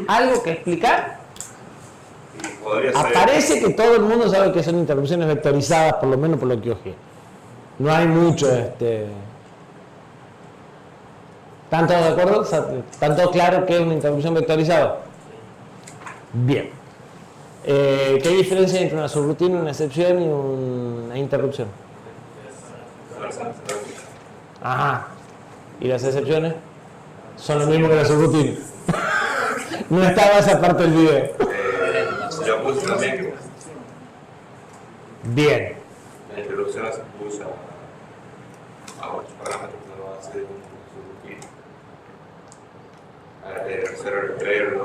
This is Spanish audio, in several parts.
¿Algo que explicar? Podría ser. Aparece que todo el mundo sabe que son interrupciones vectorizadas, por lo menos por lo que ojeé. No hay mucho, ¿Están todos de acuerdo? ¿Están todos claros que es una interrupción vectorizada? Bien. ¿Qué diferencia hay entre una subrutina, una excepción y una interrupción? Ajá. ¿Y las excepciones? Son lo mismo que la subrutina. No estaba esa parte del video. Yo puse también. Bien. La interrupción se usa a 8 parámetros que no hace un subrutina.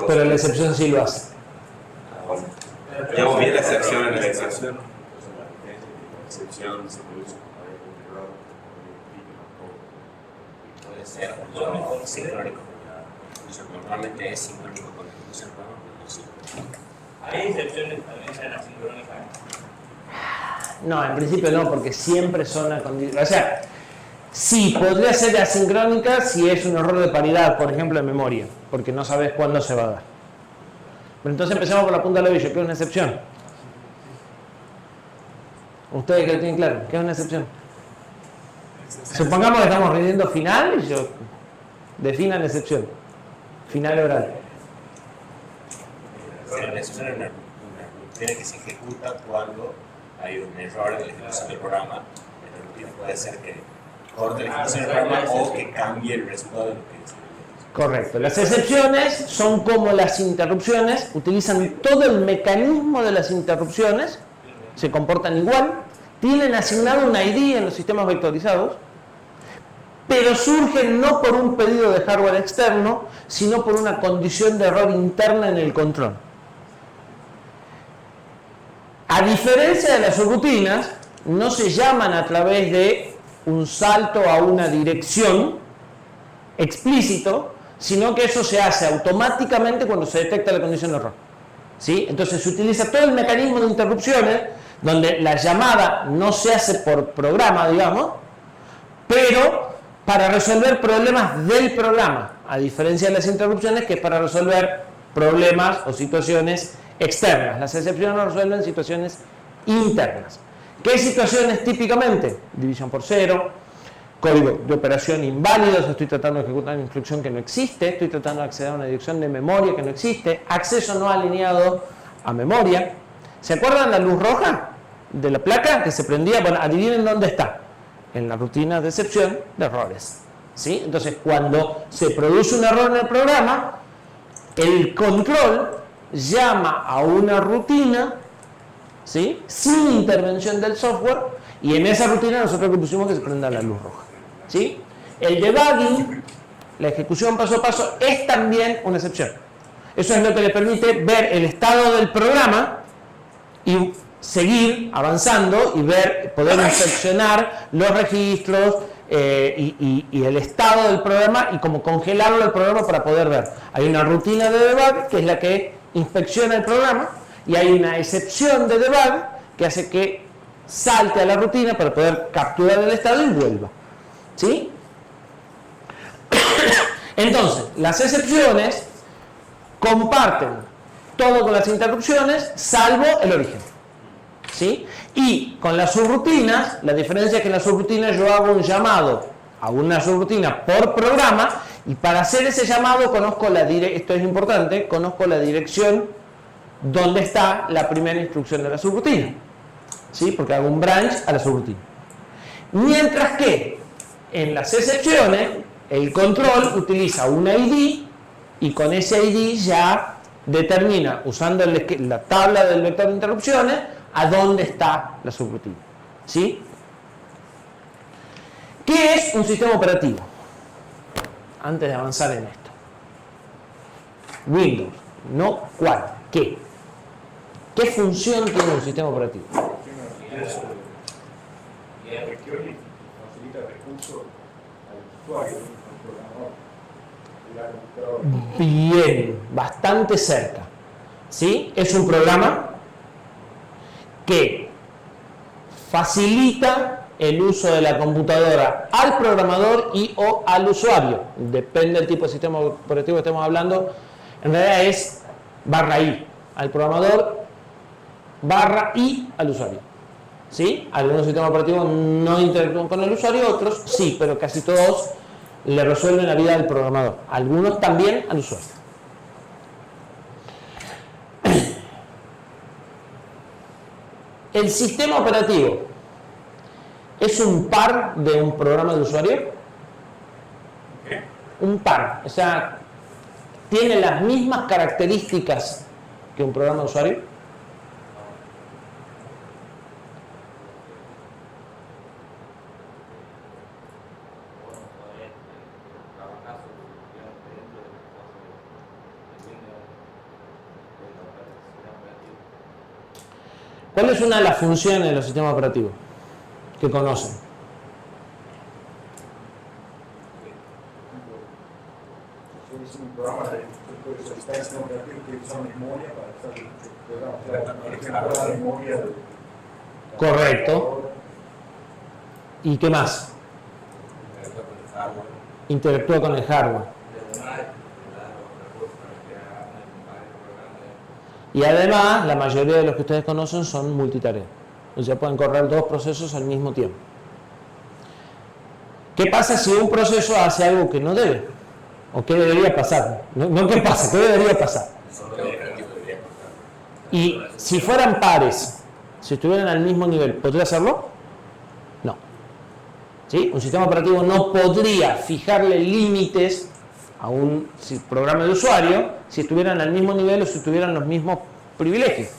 Pero la excepción sí lo hace. Bueno, llamo bien la excepción en la excepción. La excepción se produce puede ser no sincrónico. Normalmente es sincrónico con la ejecución, ¿Hay excepciones también en la sincrónica? No, en principio no, porque siempre son a condición. O sea, sí, podría ser asincrónica si es un error de paridad, por ejemplo, de memoria, porque no sabes cuándo se va a dar. Pero entonces empezamos por la punta del ovillo, que es una excepción. Ustedes que lo tienen claro, ¿qué es una excepción? Supongamos que estamos rindiendo final y yo defina la excepción. Final oral. La excepción es una rutina que se ejecuta cuando hay un error en la ejecución del programa. La rutina puede ser que corte la ejecución del programa o que cambie el resultado de lo que es. Correcto. Las excepciones son como las interrupciones, utilizan todo el mecanismo de las interrupciones, se comportan igual, tienen asignado un ID en los sistemas vectorizados, pero surgen no por un pedido de hardware externo, sino por una condición de error interna en el control. A diferencia de las subrutinas, no se llaman a través de un salto a una dirección explícito, sino que eso se hace automáticamente cuando se detecta la condición de error. ¿Sí? Entonces se utiliza todo el mecanismo de interrupciones, donde la llamada no se hace por programa, digamos, pero para resolver problemas del programa, a diferencia de las interrupciones, que es para resolver problemas o situaciones externas. Las excepciones resuelven situaciones internas. ¿Qué situaciones típicamente? División por cero, código de operación inválido, estoy tratando de ejecutar una instrucción que no existe, estoy tratando de acceder a una dirección de memoria que no existe, acceso no alineado a memoria. ¿Se acuerdan la luz roja de la placa que se prendía? Bueno, adivinen dónde está. En la rutina de excepción de errores. ¿Sí? Entonces, cuando se produce un error en el programa, el control llama a una rutina, ¿sí?, sin intervención del software, y en esa rutina nosotros propusimos que se prenda la luz roja. ¿Sí? El debugging, la ejecución paso a paso, es también una excepción. Eso es lo que le permite ver el estado del programa y seguir avanzando y ver, poder inspeccionar los registros y el estado del programa y como congelarlo el programa para poder ver. Hay una rutina de debug que es la que inspecciona el programa y hay una excepción de debug que hace que salte a la rutina para poder capturar el estado y vuelva. ¿Sí? Entonces, las excepciones comparten todo con las interrupciones salvo el origen. ¿Sí? Y con las subrutinas, la diferencia es que en las subrutinas yo hago un llamado a una subrutina por programa y para hacer ese llamado conozco esto es importante, conozco la dirección donde está la primera instrucción de la subrutina. ¿Sí? Porque hago un branch a la subrutina. Mientras que en las excepciones el control utiliza un ID y con ese ID ya determina, usando la tabla del vector de interrupciones, a dónde está la subrutina. ¿Sí? ¿Qué es un sistema operativo? Antes de avanzar en esto. Windows, no cuál, ¿qué? ¿Qué función tiene un sistema operativo? Bien, bastante cerca. ¿Sí? Es un programa que facilita el uso de la computadora al programador y o al usuario. Depende del tipo de sistema operativo que estemos hablando. En realidad es /i al programador, /i al usuario. ¿Sí? Algunos sistemas operativos no interactúan con el usuario, otros sí, pero casi todos le resuelven la vida al programador. Algunos también al usuario. ¿El sistema operativo es un par de un programa de usuario? ¿Qué? Un par, o sea, ¿tiene las mismas características que un programa de usuario? ¿Cuál es una de las funciones de los sistemas operativos que conocen? Es un programa de sistema operativo que usa memoria para hacer la memoria de... Correcto. ¿Y qué más? Interactúa con el hardware. Y además, la mayoría de los que ustedes conocen son multitarea. O sea, pueden correr dos procesos al mismo tiempo. ¿Qué pasa si un proceso hace algo que no debe? ¿O qué debería pasar? No qué pasa, ¿qué debería pasar? Y si fueran pares, si estuvieran al mismo nivel, ¿podría hacerlo? No. ¿Sí? Un sistema operativo no podría fijarle límites a un programa de usuario si estuvieran al mismo nivel o si tuvieran los mismos privilegios.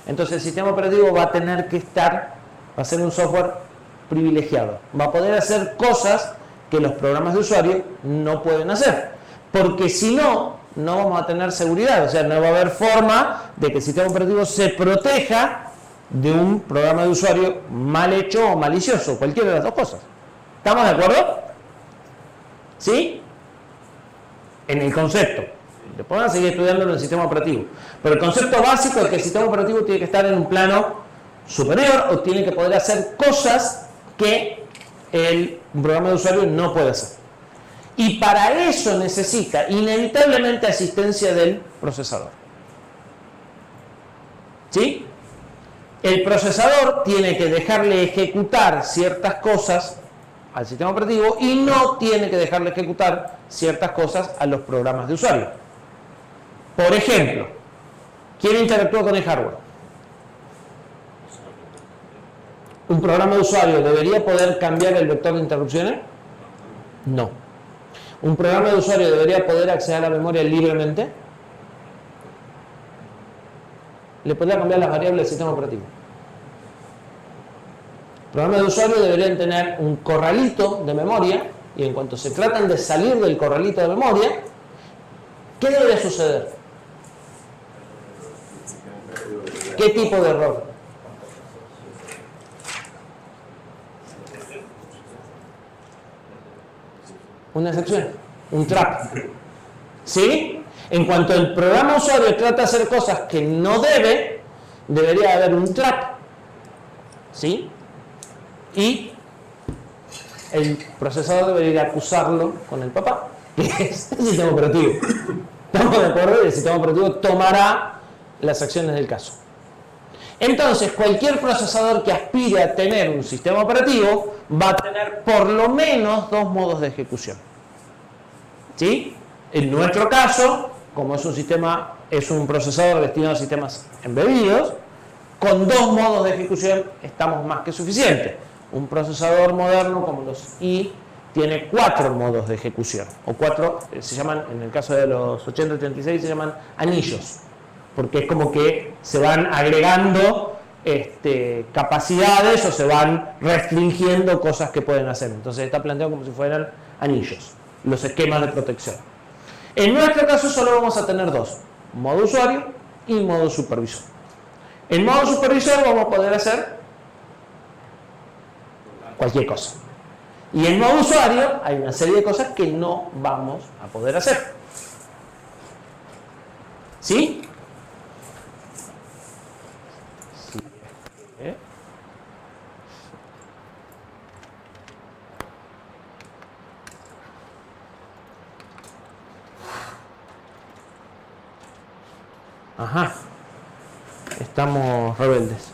Entonces el sistema operativo va a tener que va a ser un software privilegiado. Va a poder hacer cosas que los programas de usuario no pueden hacer. Porque si no, no vamos a tener seguridad. O sea, no va a haber forma de que el sistema operativo se proteja de un programa de usuario mal hecho o malicioso, cualquiera de las dos cosas. ¿Estamos de acuerdo? ¿Sí? En el concepto. Después van a seguir estudiando en el sistema operativo. Pero el concepto básico es que el sistema operativo tiene que estar en un plano superior o tiene que poder hacer cosas que un programa de usuario no puede hacer. Y para eso necesita inevitablemente asistencia del procesador. ¿Sí? El procesador tiene que dejarle ejecutar ciertas cosas al sistema operativo y no tiene que dejarle ejecutar ciertas cosas a los programas de usuario. Por ejemplo, ¿quién interactúa con el hardware? ¿Un programa de usuario debería poder cambiar el vector de interrupciones? No. ¿Un programa de usuario debería poder acceder a la memoria libremente? Le podría cambiar las variables del sistema operativo. Programas de usuario deberían tener un corralito de memoria y en cuanto se tratan de salir del corralito de memoria, ¿qué debería suceder? ¿Qué tipo de error? Una excepción, un trap. ¿Sí? En cuanto el programa usuario trata de hacer cosas que no debe, debería haber un trap. ¿Sí? Y el procesador debería acusarlo con el papá, que es el sistema operativo. ¿Estamos de acuerdo? El sistema operativo tomará las acciones del caso. Entonces, cualquier procesador que aspire a tener un sistema operativo va a tener por lo menos dos modos de ejecución. ¿Sí? En nuestro caso, como es un procesador destinado a sistemas embebidos, con dos modos de ejecución estamos más que suficientes. Un procesador moderno como los i tiene 4 modos de ejecución, o 4, se llaman, en el caso de los 8086 se llaman anillos, porque es como que se van agregando capacidades o se van restringiendo cosas que pueden hacer. Entonces está planteado como si fueran anillos, los esquemas de protección. En nuestro caso solo vamos a tener dos, modo usuario y modo supervisor. En modo supervisor vamos a poder hacer cualquier cosa. Y en modo usuario hay una serie de cosas que no vamos a poder hacer. ¿Sí? Sí. Ajá. Estamos rebeldes.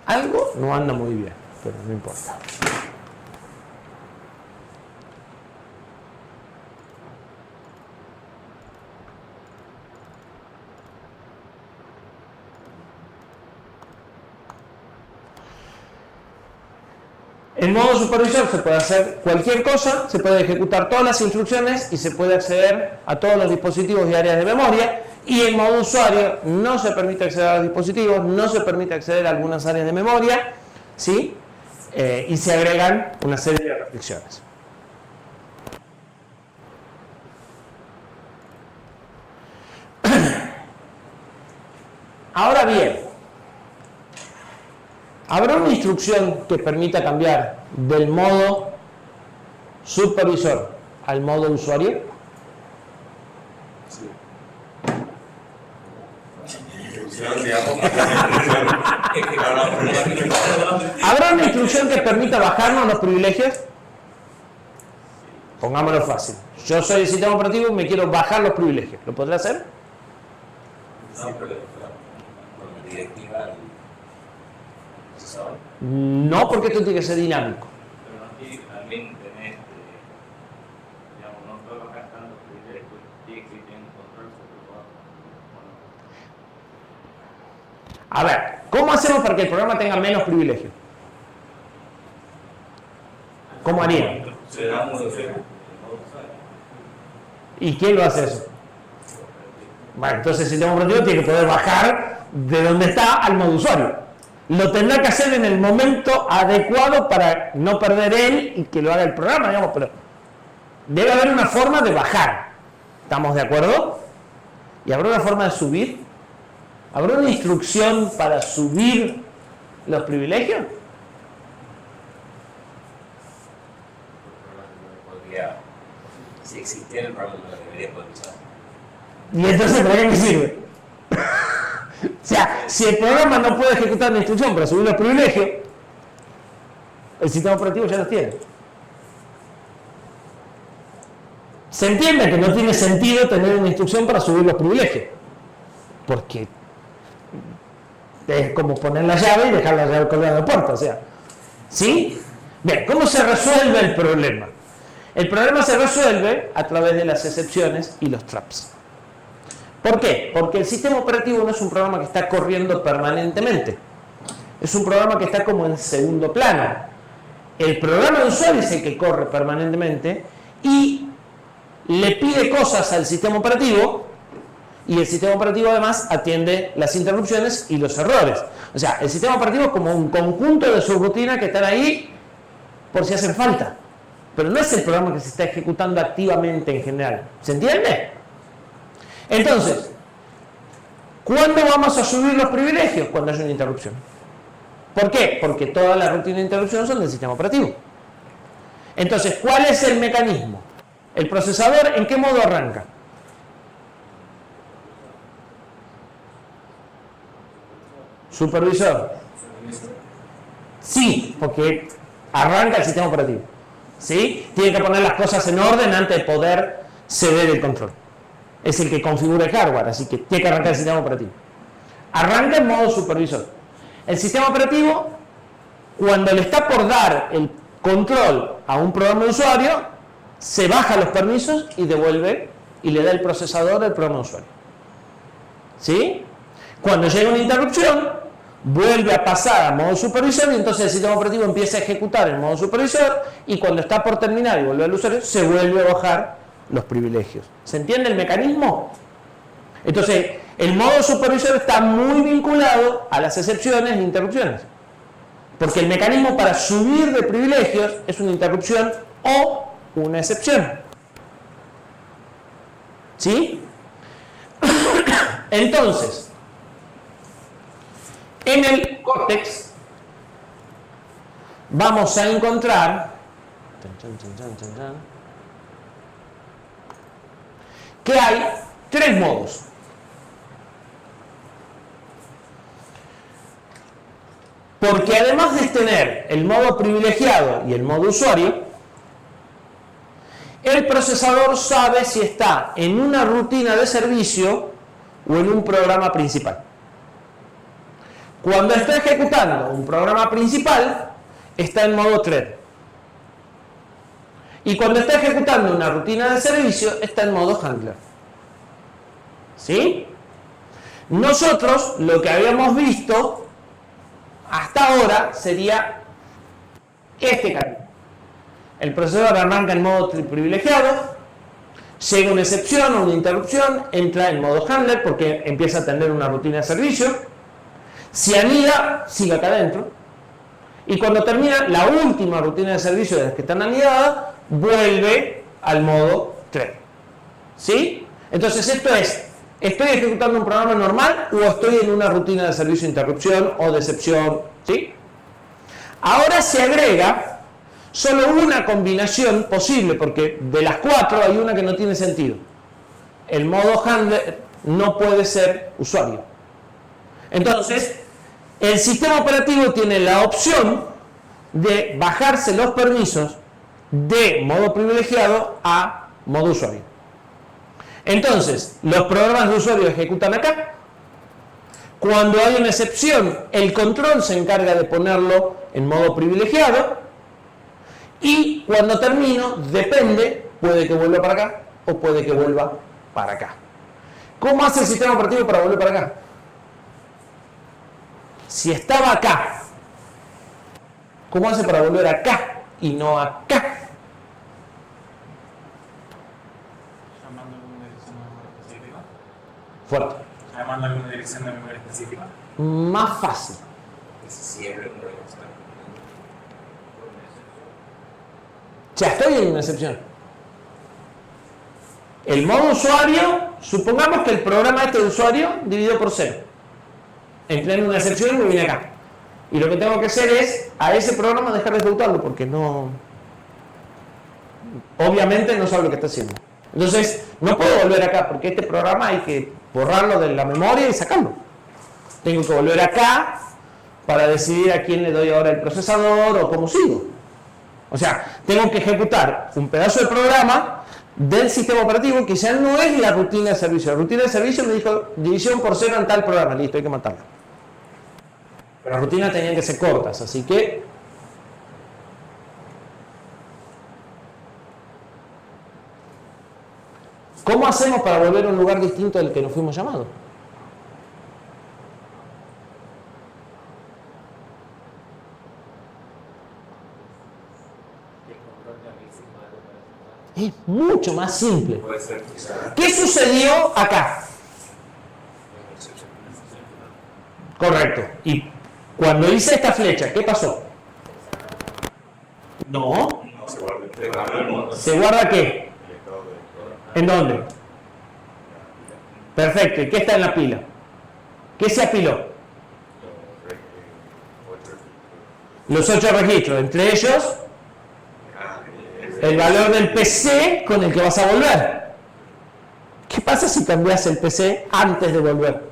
Algo no anda muy bien, pero no importa. En modo supervisor se puede hacer cualquier cosa, se puede ejecutar todas las instrucciones y se puede acceder a todos los dispositivos y áreas de memoria. Y en modo usuario no se permite acceder a los dispositivos, no se permite acceder a algunas áreas de memoria, ¿sí? Y se agregan una serie de restricciones. Ahora bien, ¿habrá una instrucción que permita cambiar del modo supervisor al modo usuario? ¿Habrá una instrucción que permita bajarnos los privilegios? Pongámoslo fácil. Yo soy el sistema operativo y me quiero bajar los privilegios. ¿Lo podré hacer? No, porque esto tiene que ser dinámico. Pero aquí también tenés, digamos, no puedes bajar tantos privilegios, tiene que tener un control sobre todo. A ver, ¿cómo hacemos para que el programa tenga menos privilegios? ¿Cómo haría? ¿Y quién lo hace eso? Bueno, entonces el sistema operativo tiene que poder bajar de donde está al modo usuario. Lo tendrá que hacer en el momento adecuado para no perder él y que lo haga el programa, digamos, pero debe haber una forma de bajar. ¿Estamos de acuerdo? ¿Y habrá una forma de subir? ¿Habrá una instrucción para subir los privilegios? Si existiera el programa, no lo debería poder usar. ¿Y entonces para qué me sirve? O sea, si el programa no puede ejecutar una instrucción para subir los privilegios, el sistema operativo ya los tiene. Se entiende que no tiene sentido tener una instrucción para subir los privilegios, porque es como poner la llave y dejar la llave colgada en la puerta, o sea, ¿sí? Bien, ¿cómo se resuelve el problema? El problema se resuelve a través de las excepciones y los traps. ¿Por qué? Porque el sistema operativo no es un programa que está corriendo permanentemente. Es un programa que está como en segundo plano. El programa de usuario es el que corre permanentemente y le pide cosas al sistema operativo y el sistema operativo además atiende las interrupciones y los errores. O sea, el sistema operativo es como un conjunto de subrutinas que están ahí por si hacen falta. Pero no es el programa que se está ejecutando activamente en general. ¿Se entiende? Entonces, ¿cuándo vamos a subir los privilegios? Cuando haya una interrupción. ¿Por qué? Porque todas las rutinas de interrupción son del sistema operativo. Entonces, ¿cuál es el mecanismo? ¿El procesador en qué modo arranca? Supervisor. Sí, porque arranca el sistema operativo. ¿Sí? Tiene que poner las cosas en orden antes de poder ceder el control. Es el que configura el hardware, así que tiene que arrancar el sistema operativo. Arranca en modo supervisor. El sistema operativo, cuando le está por dar el control a un programa de usuario, se baja los permisos y devuelve y le da el procesador al programa de usuario. ¿Sí? Cuando llega una interrupción, vuelve a pasar a modo supervisor y entonces el sistema operativo empieza a ejecutar en modo supervisor y cuando está por terminar y vuelve al usuario, se vuelve a bajar los privilegios. ¿Se entiende el mecanismo? Entonces, el modo supervisor está muy vinculado a las excepciones e interrupciones. Porque el mecanismo para subir de privilegios es una interrupción o una excepción. ¿Sí? Entonces, en el córtex vamos a encontrar que hay tres modos. Porque además de tener el modo privilegiado y el modo usuario, el procesador sabe si está en una rutina de servicio o en un programa principal. Cuando está ejecutando un programa principal, está en modo thread. Y cuando está ejecutando una rutina de servicio, está en modo handler. ¿Sí? Nosotros lo que habíamos visto hasta ahora sería este camino. El procesador arranca en modo privilegiado, llega una excepción o una interrupción, entra en modo handler porque empieza a tener una rutina de servicio, se anida, sigue acá adentro, y cuando termina la última rutina de servicio de las que están anidadas, vuelve al modo thread. ¿Sí? Entonces esto es, ¿estoy ejecutando un programa normal o estoy en una rutina de servicio de interrupción o de excepción? ¿Sí? Ahora se agrega solo una combinación posible, porque de las cuatro hay una que no tiene sentido. El modo handler no puede ser usuario. Entonces, el sistema operativo tiene la opción de bajarse los permisos de modo privilegiado a modo usuario. Entonces, los programas de usuario ejecutan acá. Cuando hay una excepción, el control se encarga de ponerlo en modo privilegiado. Y cuando termino, depende, puede que vuelva para acá o puede que vuelva para acá. ¿Cómo hace el sistema operativo para volver para acá? Si estaba acá, ¿cómo hace para volver acá y no acá? ¿Llamando alguna dirección de memoria específica? Fuerte. ¿Llamando alguna dirección de memoria específica? Más fácil. Que se cierre un registro. Ya estoy en una excepción. El modo usuario, supongamos que el programa este de usuario dividido por 0. Entré en una excepción y me vine acá. Y lo que tengo que hacer es a ese programa dejar de ejecutarlo porque no... Obviamente no sabe lo que está haciendo. Entonces, no puedo volver acá porque este programa hay que borrarlo de la memoria y sacarlo. Tengo que volver acá para decidir a quién le doy ahora el procesador o cómo sigo. O sea, tengo que ejecutar un pedazo de programa del sistema operativo que ya no es la rutina de servicio. La rutina de servicio me dijo división por 0 en tal programa, listo, hay que matarla. Pero las rutinas tenían que ser cortas, así que... ¿Cómo hacemos para volver a un lugar distinto del que nos fuimos llamados? Es mucho más simple. Puede ser quizá ¿Qué sucedió acá? Correcto. Y cuando hice esta flecha, ¿qué pasó? No. no se guarda el programa. ¿Se guarda qué? ¿En dónde? Perfecto. ¿Y qué está en la pila? ¿Qué se apiló? Los 8 registros. Entre ellos, el valor del PC con el que vas a volver. ¿Qué pasa si cambias el PC antes de volver?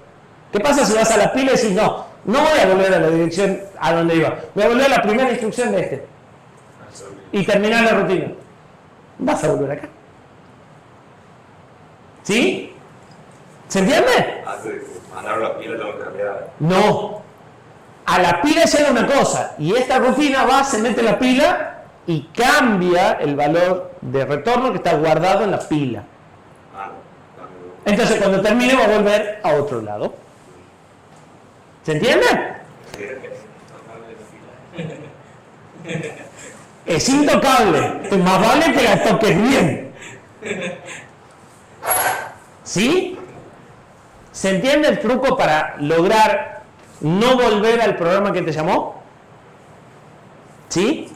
¿Qué pasa si vas a la pila y decís, no voy a volver a la dirección a donde iba? Voy a volver a la primera instrucción de este. Y terminar la rutina. Vas a volver acá. ¿Sí? ¿Se entiende? Antes de mandar la pila tengo que cambiar. No. A la pila llega una cosa. Y esta rutina va, se mete en la pila y cambia el valor de retorno que está guardado en la pila. Entonces cuando termine va a volver a otro lado. ¿Se entiende? Es intocable. Más vale que la toques bien. ¿Sí? ¿Se entiende el truco para lograr no volver al programa que te llamó? ¿Sí?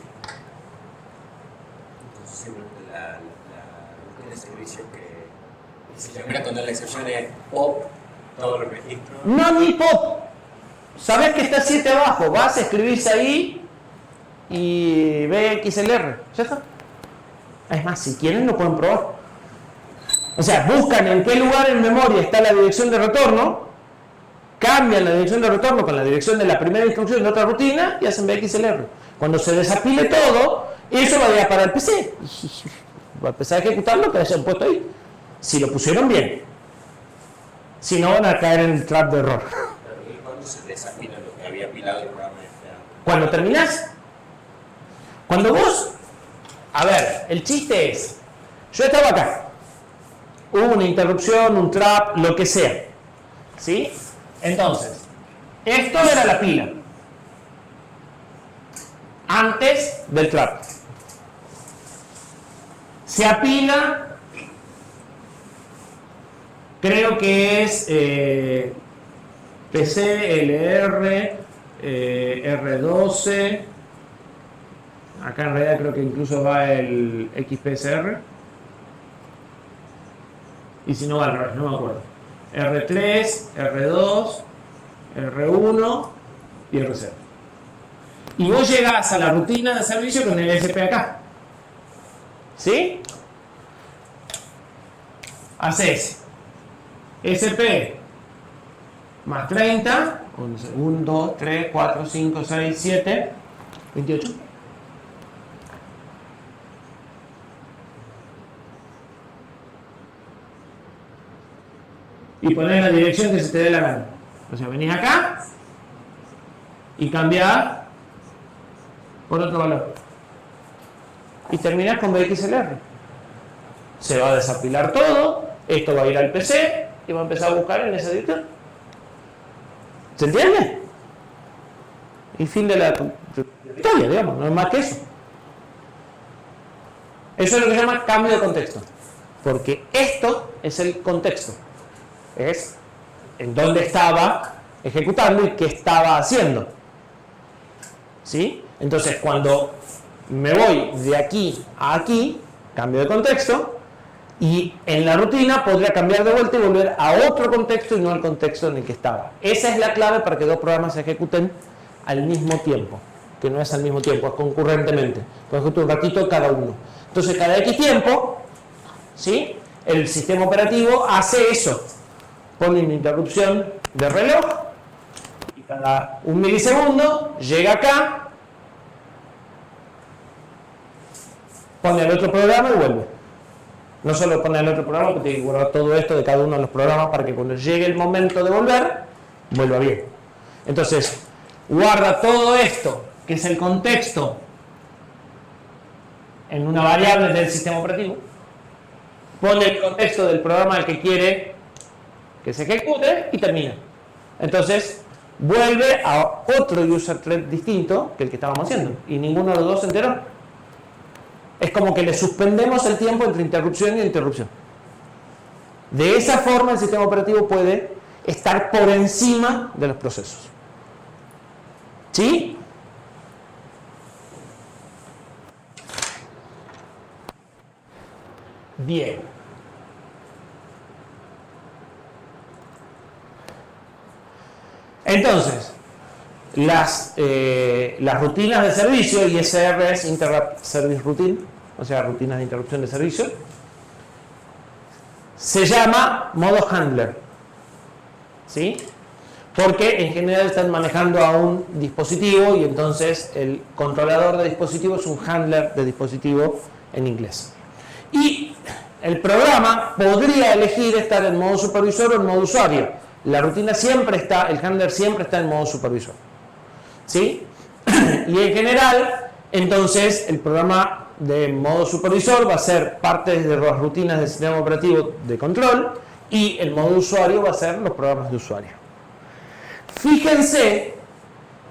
Entonces, la rutina de servicio Si termina cuando la excepción es pop, todos los registros. No, ni pop. Sabes que está 7 abajo, vas, escribís ahí y BXLR. ¿Ya está? Es más, si quieren lo pueden probar. O sea, buscan en qué lugar en memoria está la dirección de retorno, cambian la dirección de retorno con la dirección de la primera instrucción de otra rutina y hacen BXLR. Cuando se desapile todo, eso va a ir para el PC. Va a empezar a ejecutar lo que hayan puesto ahí. Si lo pusieron bien. Si no, van a caer en el trap de error. Pero cuando se desapila lo que había apilado el programa. Cuando terminás, cuando vos, a ver, el chiste es, yo estaba acá, hubo una interrupción, un trap, lo que sea, ¿sí? Entonces, esto era la pila, antes del trap. Se apila, creo que es PC, LR, R12, acá en realidad creo que incluso va el XPSR, y si no va al revés, no me acuerdo, R3, R2, R1 y R0. Y vos llegás a la rutina de servicio con el SP acá, ¿sí? Haces SP más 30, 1, 2, 3, 4, 5, 6, 7, 28. Y poner la dirección que se te dé la gana. O sea, venís acá y cambiás por otro valor. Y terminás con BXLR. Se va a desapilar todo, esto va a ir al PC y va a empezar a buscar en esa dirección. ¿Se entiende? Y fin de la historia, digamos, no es más que eso. Eso es lo que se llama cambio de contexto. Porque esto es el contexto. Es en dónde estaba ejecutando y qué estaba haciendo. ¿Sí? Entonces, cuando me voy de aquí a aquí, cambio de contexto, y en la rutina podría cambiar de vuelta y volver a otro contexto y no al contexto en el que estaba. Esa es la clave para que dos programas se ejecuten al mismo tiempo, que no es al mismo tiempo, es concurrentemente. Puedo ejecutar un ratito cada uno. Entonces, cada X tiempo, ¿sí?, el sistema operativo hace eso. Pone una interrupción de reloj y cada 1 milisegundo llega acá, pone al otro programa y vuelve. No solo pone al otro programa, porque tiene que guardar todo esto de cada uno de los programas para que cuando llegue el momento de volver, vuelva bien. Entonces, guarda todo esto, que es el contexto, en una variable del sistema operativo, pone el contexto del programa al que quiere que se ejecute y termina. Entonces, vuelve a otro user thread distinto que el que estábamos haciendo, y ninguno de los dos se enteró. Es como que le suspendemos el tiempo entre interrupción y interrupción. De esa forma el sistema operativo puede estar por encima de los procesos. ¿Sí? Bien. Entonces, las rutinas de servicio, ISR es Interrupt Service Routine, o sea, rutinas de interrupción de servicio, se llama modo handler, ¿sí? Porque en general están manejando a un dispositivo y entonces el controlador de dispositivo es un handler de dispositivo en inglés. Y el programa podría elegir estar en modo supervisor o en modo usuario. La rutina siempre está, el handler siempre está en modo supervisor, ¿sí? Y en general, entonces, el programa de modo supervisor va a ser parte de las rutinas del sistema operativo de control y el modo usuario va a ser los programas de usuario. Fíjense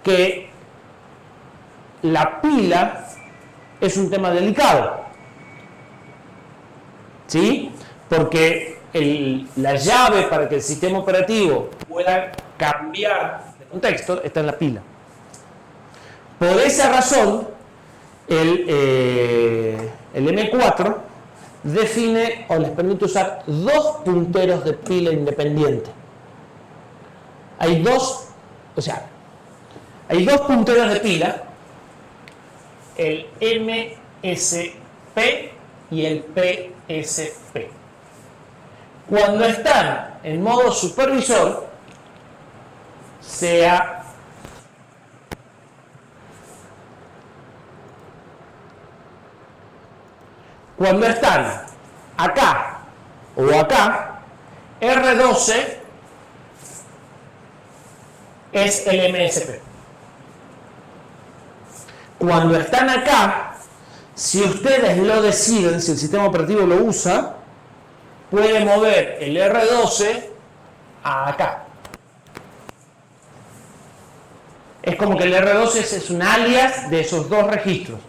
que la pila es un tema delicado, ¿sí? Porque la llave para que el sistema operativo pueda cambiar de contexto está en la pila. Por esa razón, el M4 define o les permite usar dos punteros de pila independiente. Hay dos punteros de pila, el MSP y el PSP. Cuando están en modo supervisor, cuando están acá o acá, R12 es el MSP. Cuando están acá, si ustedes lo deciden, si el sistema operativo lo usa, puede mover el R12 a acá. Es como que el R12 es un alias de esos dos registros.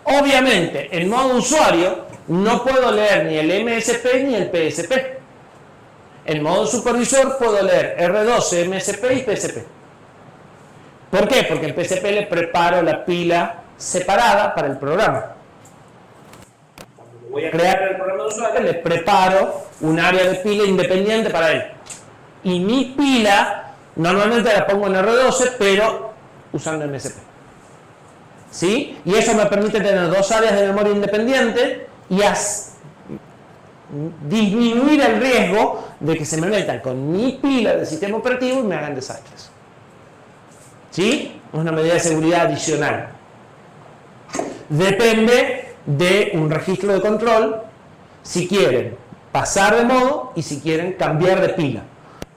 Obviamente, en modo usuario, no puedo leer ni el MSP ni el PSP. En modo supervisor puedo leer R12, MSP y PSP. ¿Por qué? Porque en PSP le preparo la pila separada para el programa. Cuando voy a crear el programa de usuario, le preparo un área de pila independiente para él. Y mi pila, normalmente la pongo en R12, pero usando MSP. ¿Sí? Y eso me permite tener dos áreas de memoria independiente y disminuir el riesgo de que se me metan con mi pila de sistema operativo y me hagan desastres. ¿Sí? Es una medida de seguridad adicional. Depende de un registro de control si quieren pasar de modo y si quieren cambiar de pila.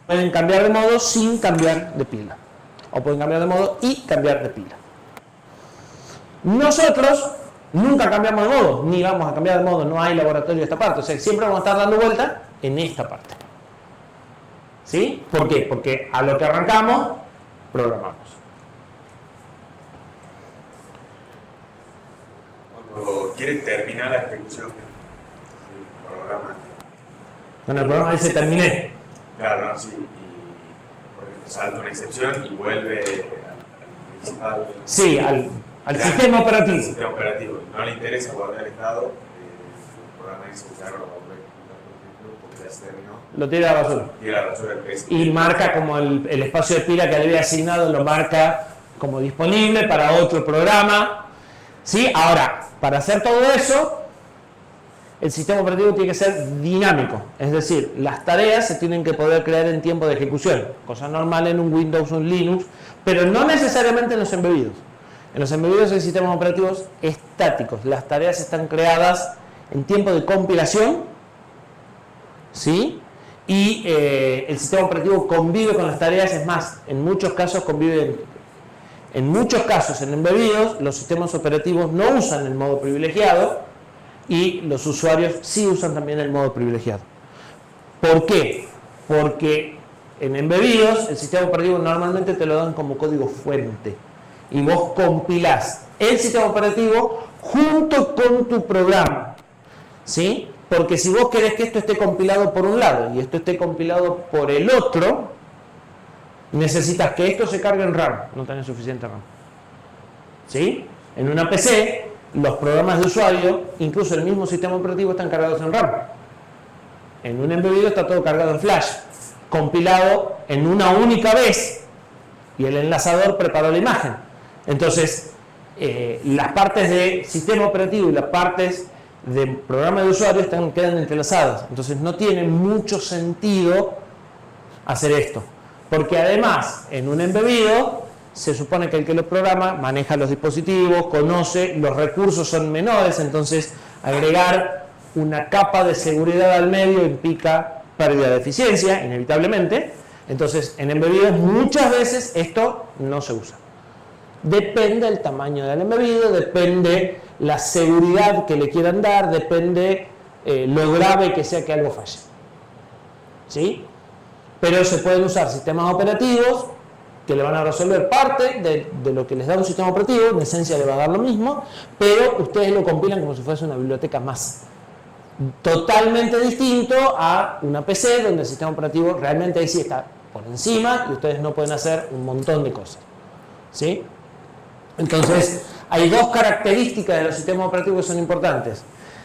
Pueden cambiar de modo sin cambiar de pila. O pueden cambiar de modo y cambiar de pila. Nosotros nunca cambiamos de modo, ni vamos a cambiar de modo, no hay laboratorio de esta parte. O sea, siempre vamos a estar dando vuelta en esta parte. ¿Sí? ¿Por qué? Porque a lo que arrancamos, programamos. Cuando quieren terminar la ejecución del programa. Bueno, el programa dice terminé. Claro, no, sí. Y por ejemplo, salta una excepción y vuelve al principal. Sí, al sistema operativo. Al sistema operativo. No le interesa guardar el estado, el programa dice usarlo, lo va a volver porque ya se terminó. Lo tira a la basura. Tira a la basura el PSP. Y marca como el espacio de pila que le había asignado, lo marca como disponible para otro programa. ¿Sí? Ahora, para hacer todo eso, el sistema operativo tiene que ser dinámico. Es decir, las tareas se tienen que poder crear en tiempo de ejecución. Cosa normal en un Windows o un Linux, pero no necesariamente en los embebidos. En los embebidos hay sistemas operativos estáticos. Las tareas están creadas en tiempo de compilación, ¿sí? Y el sistema operativo convive con las tareas. Es más, en muchos casos conviven. En muchos casos, en embebidos, los sistemas operativos no usan el modo privilegiado y los usuarios sí usan también el modo privilegiado. ¿Por qué? Porque en embebidos el sistema operativo normalmente te lo dan como código fuente y vos compilás el sistema operativo junto con tu programa, ¿sí? Porque si vos querés que esto esté compilado por un lado y esto esté compilado por el otro, necesitas que esto se cargue en RAM, no tenés suficiente RAM. ¿Sí? En una PC, los programas de usuario, incluso el mismo sistema operativo, están cargados en RAM. En un embebido está todo cargado en flash, compilado en una única vez, y el enlazador preparó la imagen. Entonces, las partes de sistema operativo y las partes de programa de usuario quedan entrelazadas. Entonces, no tiene mucho sentido hacer esto. Porque además, en un embebido, se supone que el que lo programa maneja los dispositivos, conoce, los recursos son menores, entonces agregar una capa de seguridad al medio implica pérdida de eficiencia, inevitablemente. Entonces, en embebidos muchas veces esto no se usa. Depende del tamaño del embebido, depende la seguridad que le quieran dar, depende lo grave que sea que algo falle. ¿Sí? Pero se pueden usar sistemas operativos que le van a resolver parte de lo que les da un sistema operativo, en esencia le va a dar lo mismo, pero ustedes lo compilan como si fuese una biblioteca más. Totalmente distinto a una PC donde el sistema operativo realmente ahí sí está por encima y ustedes no pueden hacer un montón de cosas. ¿Sí? Entonces, hay dos características de los sistemas operativos que son importantes.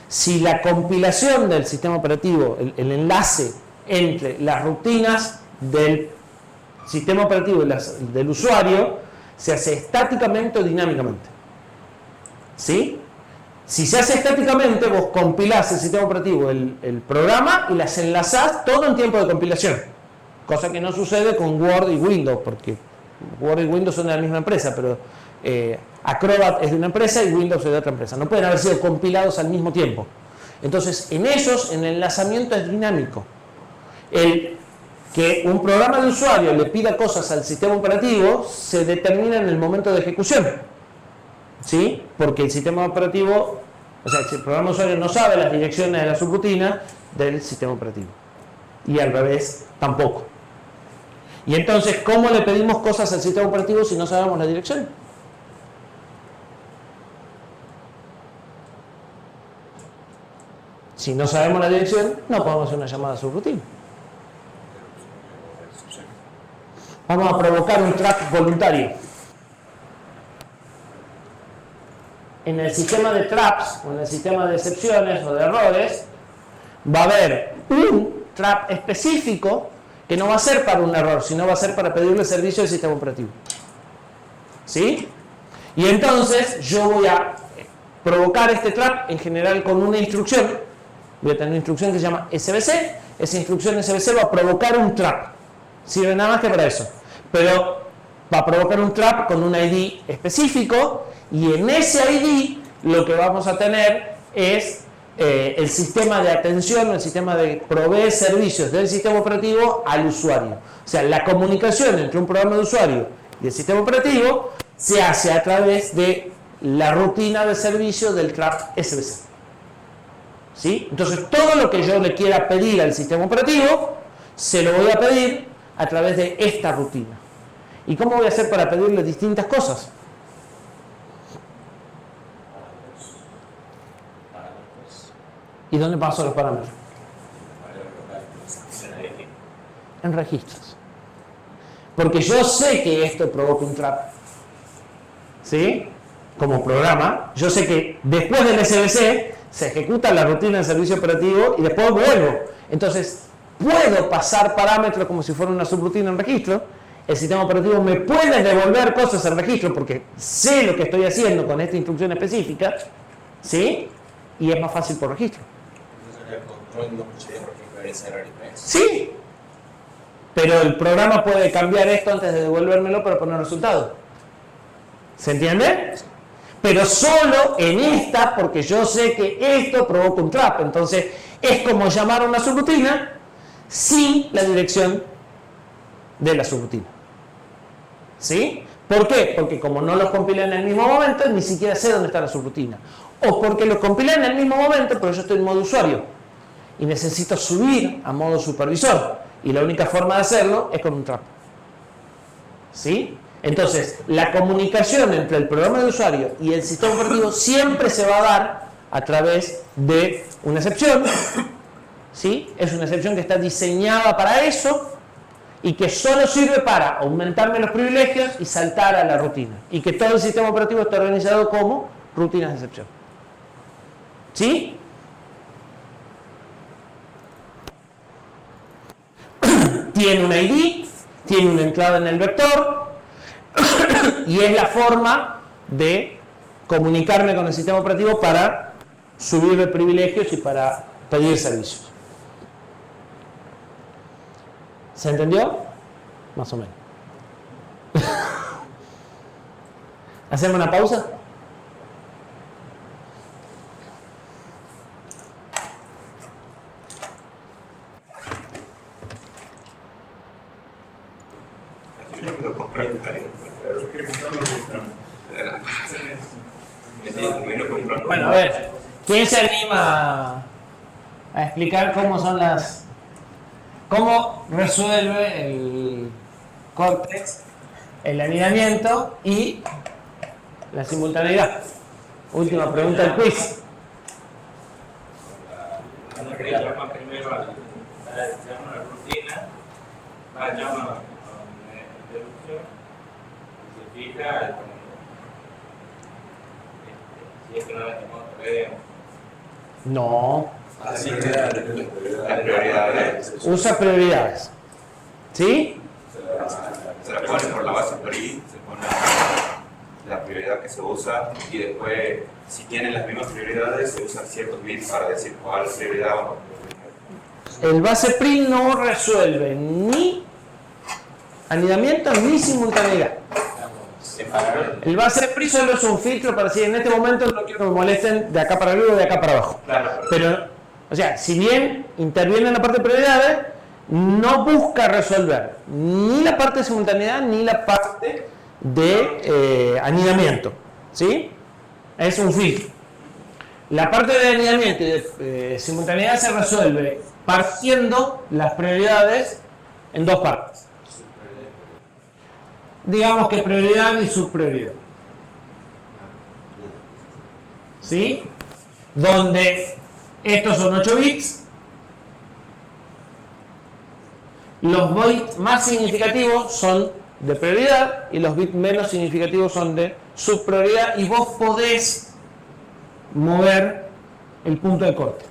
si la compilación del sistema operativo, el enlace entre las rutinas del sistema operativo y del usuario, se hace estáticamente o dinámicamente. ¿Sí? Si se hace estáticamente, vos compilás el sistema operativo, el programa, y las enlazás todo en tiempo de compilación. Cosa que no sucede con Word y Windows, porque Word y Windows son de la misma empresa, pero Acrobat es de una empresa y Windows es de otra empresa. No pueden haber sido compilados al mismo tiempo. Entonces, en el enlazamiento es dinámico. El que un programa de usuario le pida cosas al sistema operativo se determina en el momento de ejecución. ¿Sí? Porque el sistema operativo, o sea, el programa de usuario no sabe las direcciones de la subrutina del sistema operativo. Y al revés, tampoco. Y entonces, ¿cómo le pedimos cosas al sistema operativo si no sabemos la dirección? Si no sabemos la dirección, no podemos hacer una llamada subrutina. Vamos a provocar un trap voluntario. En el sistema de traps, o en el sistema de excepciones o de errores, va a haber un trap específico que no va a ser para un error, sino va a ser para pedirle servicio al sistema operativo. ¿Sí? Y entonces yo voy a provocar este trap en general con una instrucción. Voy a tener una instrucción que se llama SBC. Esa instrucción SBC va a provocar un trap. Sirve nada más que para eso. Pero va a provocar un trap con un ID específico, y en ese ID lo que vamos a tener es el sistema de atención, el sistema de proveer servicios del sistema operativo al usuario. O sea, la comunicación entre un programa de usuario y el sistema operativo se hace a través de la rutina de servicio del trap SBC. ¿Sí? Entonces, todo lo que yo le quiera pedir al sistema operativo, se lo voy a pedir a través de esta rutina. ¿Y cómo voy a hacer para pedirle distintas cosas? ¿Y dónde paso los parámetros? En registros. Porque yo sé que esto provoca un trap. ¿Sí? Como programa, yo sé que después del SBC se ejecuta la rutina del servicio operativo y después vuelvo. Entonces, puedo pasar parámetros como si fuera una subrutina en registro. El sistema operativo me puede devolver cosas en registro porque sé lo que estoy haciendo con esta instrucción específica, ¿sí? Y es más fácil por registro. Entonces, el control no podría recuperar error y Sí, pero el programa puede cambiar esto antes de devolvérmelo para poner resultado. ¿Se entiende? Pero solo en esta, porque yo sé que esto provoca un trap. Entonces, es como llamar a una subrutina sin la dirección de la subrutina. ¿Sí? ¿Por qué? Porque como no los compilé en el mismo momento, ni siquiera sé dónde está la subrutina. O porque los compilé en el mismo momento, pero yo estoy en modo usuario y necesito subir a modo supervisor. Y la única forma de hacerlo es con un trap. ¿Sí? Entonces, la comunicación entre el programa de usuario y el sistema operativo siempre se va a dar a través de una excepción. ¿Sí? Es una excepción que está diseñada para eso y que solo sirve para aumentarme los privilegios y saltar a la rutina. Y que todo el sistema operativo está organizado como rutinas de excepción. ¿Sí? Tiene un ID, tiene una entrada en el vector y es la forma de comunicarme con el sistema operativo para subirle privilegios y para pedir servicios. ¿Se entendió? Más o menos. ¿Hacemos una pausa? Bueno, a ver, ¿quién se anima a explicar cómo resuelve el Cortex el anidamiento y la simultaneidad? Última pregunta del quiz. Llama primero a la rutina, llama a interrupción y se fija si es que no la tenemos todavía. No, Así que las prioridades usa prioridades. ¿Sí? se la pone por la base PRI, se pone la prioridad que se usa y después, si tienen las mismas prioridades, se usan ciertos bits para decir cuál es prioridad o no. El base PRI no resuelve ni anidamiento ni simultaneidad. Separar El base PRI solo es un filtro para decir en este momento no quiero que me molesten de acá para arriba o de acá para abajo. Pero, o sea, si bien interviene en la parte de prioridades, no busca resolver ni la parte de simultaneidad ni la parte de anidamiento. ¿Sí? Es un filtro. La parte de anidamiento y de simultaneidad se resuelve partiendo las prioridades en dos partes. Digamos que prioridad y subprioridad. ¿Sí? Donde estos son 8 bits. Los bits más significativos son de prioridad y los bits menos significativos son de subprioridad, y vos podés mover el punto de corte.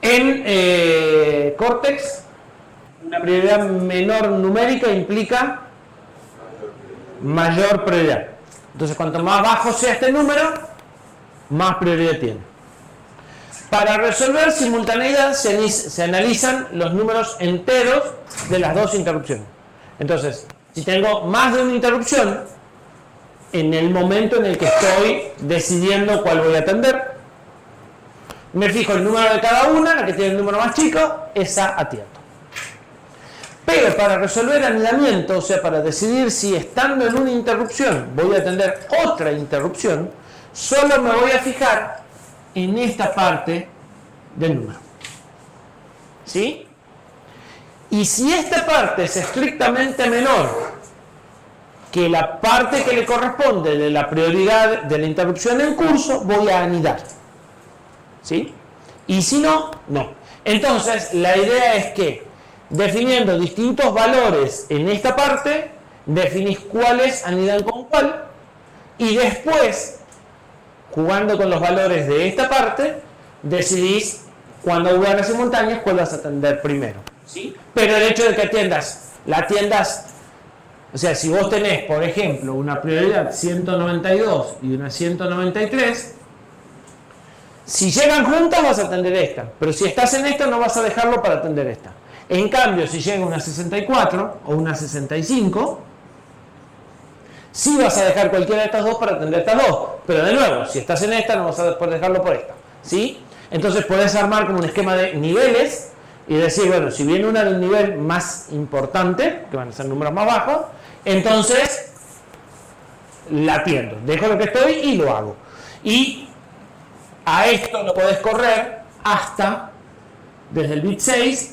En Cortex, una prioridad menor numérica implica mayor prioridad. Entonces, cuanto más bajo sea este número, más prioridad tiene. Para resolver simultaneidad se analizan los números enteros de las dos interrupciones. Entonces, si tengo más de una interrupción, en el momento en el que estoy decidiendo cuál voy a atender, me fijo el número de cada una, la que tiene el número más chico, esa atiendo. Pero para resolver anidamiento, o sea, para decidir si estando en una interrupción voy a atender otra interrupción, solo me voy a fijar en esta parte del número. ¿Sí? Y si esta parte es estrictamente menor que la parte que le corresponde de la prioridad de la interrupción en curso, voy a anidar. ¿Sí? Y si no, no. Entonces, la idea es que definiendo distintos valores en esta parte, definís cuáles anidan con cuál, y después, jugando con los valores de esta parte, decidís cuando hubo las simultáneas cuál vas a atender primero. ¿Sí? Pero el hecho de que la atiendas, o sea, si vos tenés, por ejemplo, una prioridad 192 y una 193, si llegan juntas vas a atender esta, pero si estás en esta no vas a dejarlo para atender esta. En cambio, si llega una 64 o una 65, sí vas a dejar cualquiera de estas dos para atender estas dos. Pero de nuevo, si estás en esta, no vas a poder dejarlo por esta. ¿Sí? Entonces podés armar como un esquema de niveles y decir, bueno, si viene una de un nivel más importante, que van a ser números más bajos, entonces la atiendo. Dejo lo que estoy y lo hago. Y a esto lo podés correr hasta, desde el bit 6,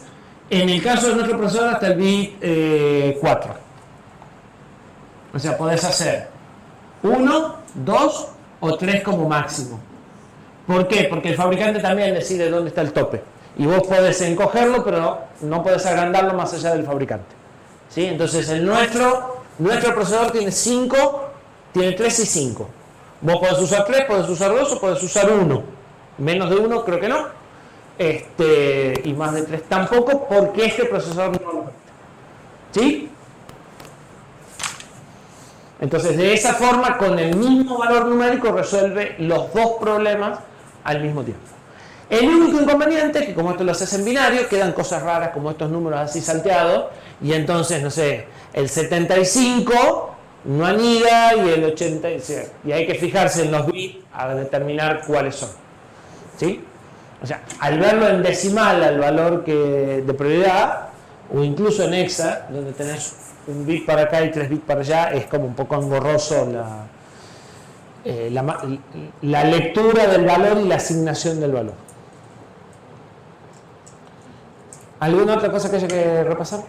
en el caso de nuestro procesador hasta el bit 4. O sea, podés hacer 1, 2 o 3 como máximo. ¿Por qué? Porque el fabricante también decide dónde está el tope. Y vos podés encogerlo, pero no podés agrandarlo más allá del fabricante. ¿Sí? Entonces, nuestro procesador tiene 3 y 5. Vos podés usar 3, podés usar 2 o podés usar 1. Menos de 1 creo que no. Y más de 3 tampoco, porque este procesador no lo permite. ¿Sí? Entonces, de esa forma, con el mismo valor numérico, resuelve los dos problemas al mismo tiempo. El único inconveniente es que, como esto lo haces en binario, quedan cosas raras como estos números así salteados, y entonces, no sé, el 75 no anida y el 80, y hay que fijarse en los bits a determinar cuáles son. ¿Sí? O sea, al verlo en decimal al valor de prioridad, o incluso en hexa, donde tenés un bit para acá y 3 bits para allá, es como un poco engorroso la lectura del valor y la asignación del valor. ¿Alguna otra cosa que haya que repasar?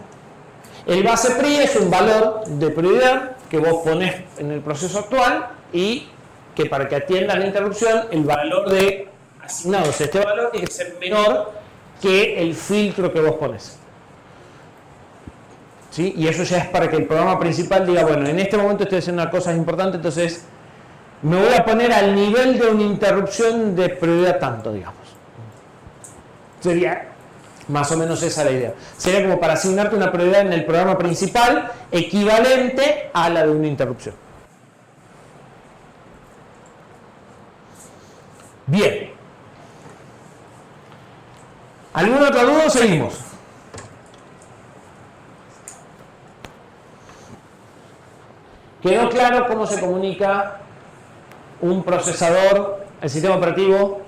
El base PRI es un valor de prioridad que vos ponés en el proceso actual y que para que atienda la interrupción, el valor de asignado a este valor tiene que ser menor que el filtro que vos pones. ¿Sí? Y eso ya es para que el programa principal diga, bueno, en este momento estoy haciendo una cosa importante, entonces me voy a poner al nivel de una interrupción de prioridad tanto, digamos. Sería más o menos esa la idea. Sería como para asignarte una prioridad en el programa principal equivalente a la de una interrupción. Bien. ¿Alguna otra duda o seguimos? ¿Quedó claro cómo se comunica un procesador, el sistema operativo,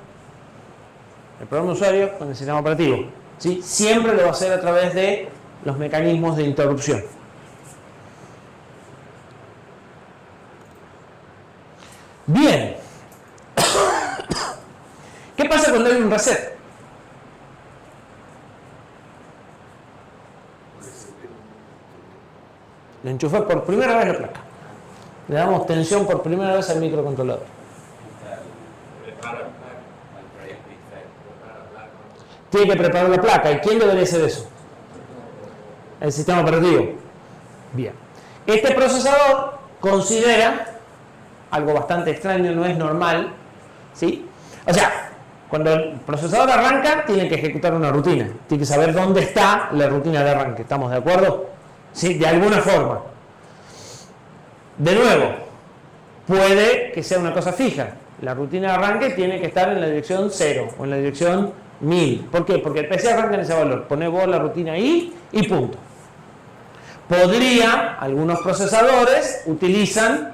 el programa de usuario con el sistema operativo? ¿Sí? Siempre lo va a hacer a través de los mecanismos de interrupción. Bien. ¿Qué pasa cuando hay un reset? Le enchufé por primera vez la placa. Le damos tensión por primera vez al microcontrolador. Tiene que preparar la placa. ¿Y quién debería hacer eso? El sistema operativo. Bien. Este procesador considera algo bastante extraño, no es normal, ¿sí? O sea, cuando el procesador arranca, tiene que ejecutar una rutina. Tiene que saber dónde está la rutina de arranque. ¿Estamos de acuerdo? Sí, de alguna forma. De nuevo, puede que sea una cosa fija. La rutina de arranque tiene que estar en la dirección 0 o en la dirección 1000. ¿Por qué? Porque el PC arranca en ese valor. Poné vos la rutina ahí y punto. Algunos procesadores utilizan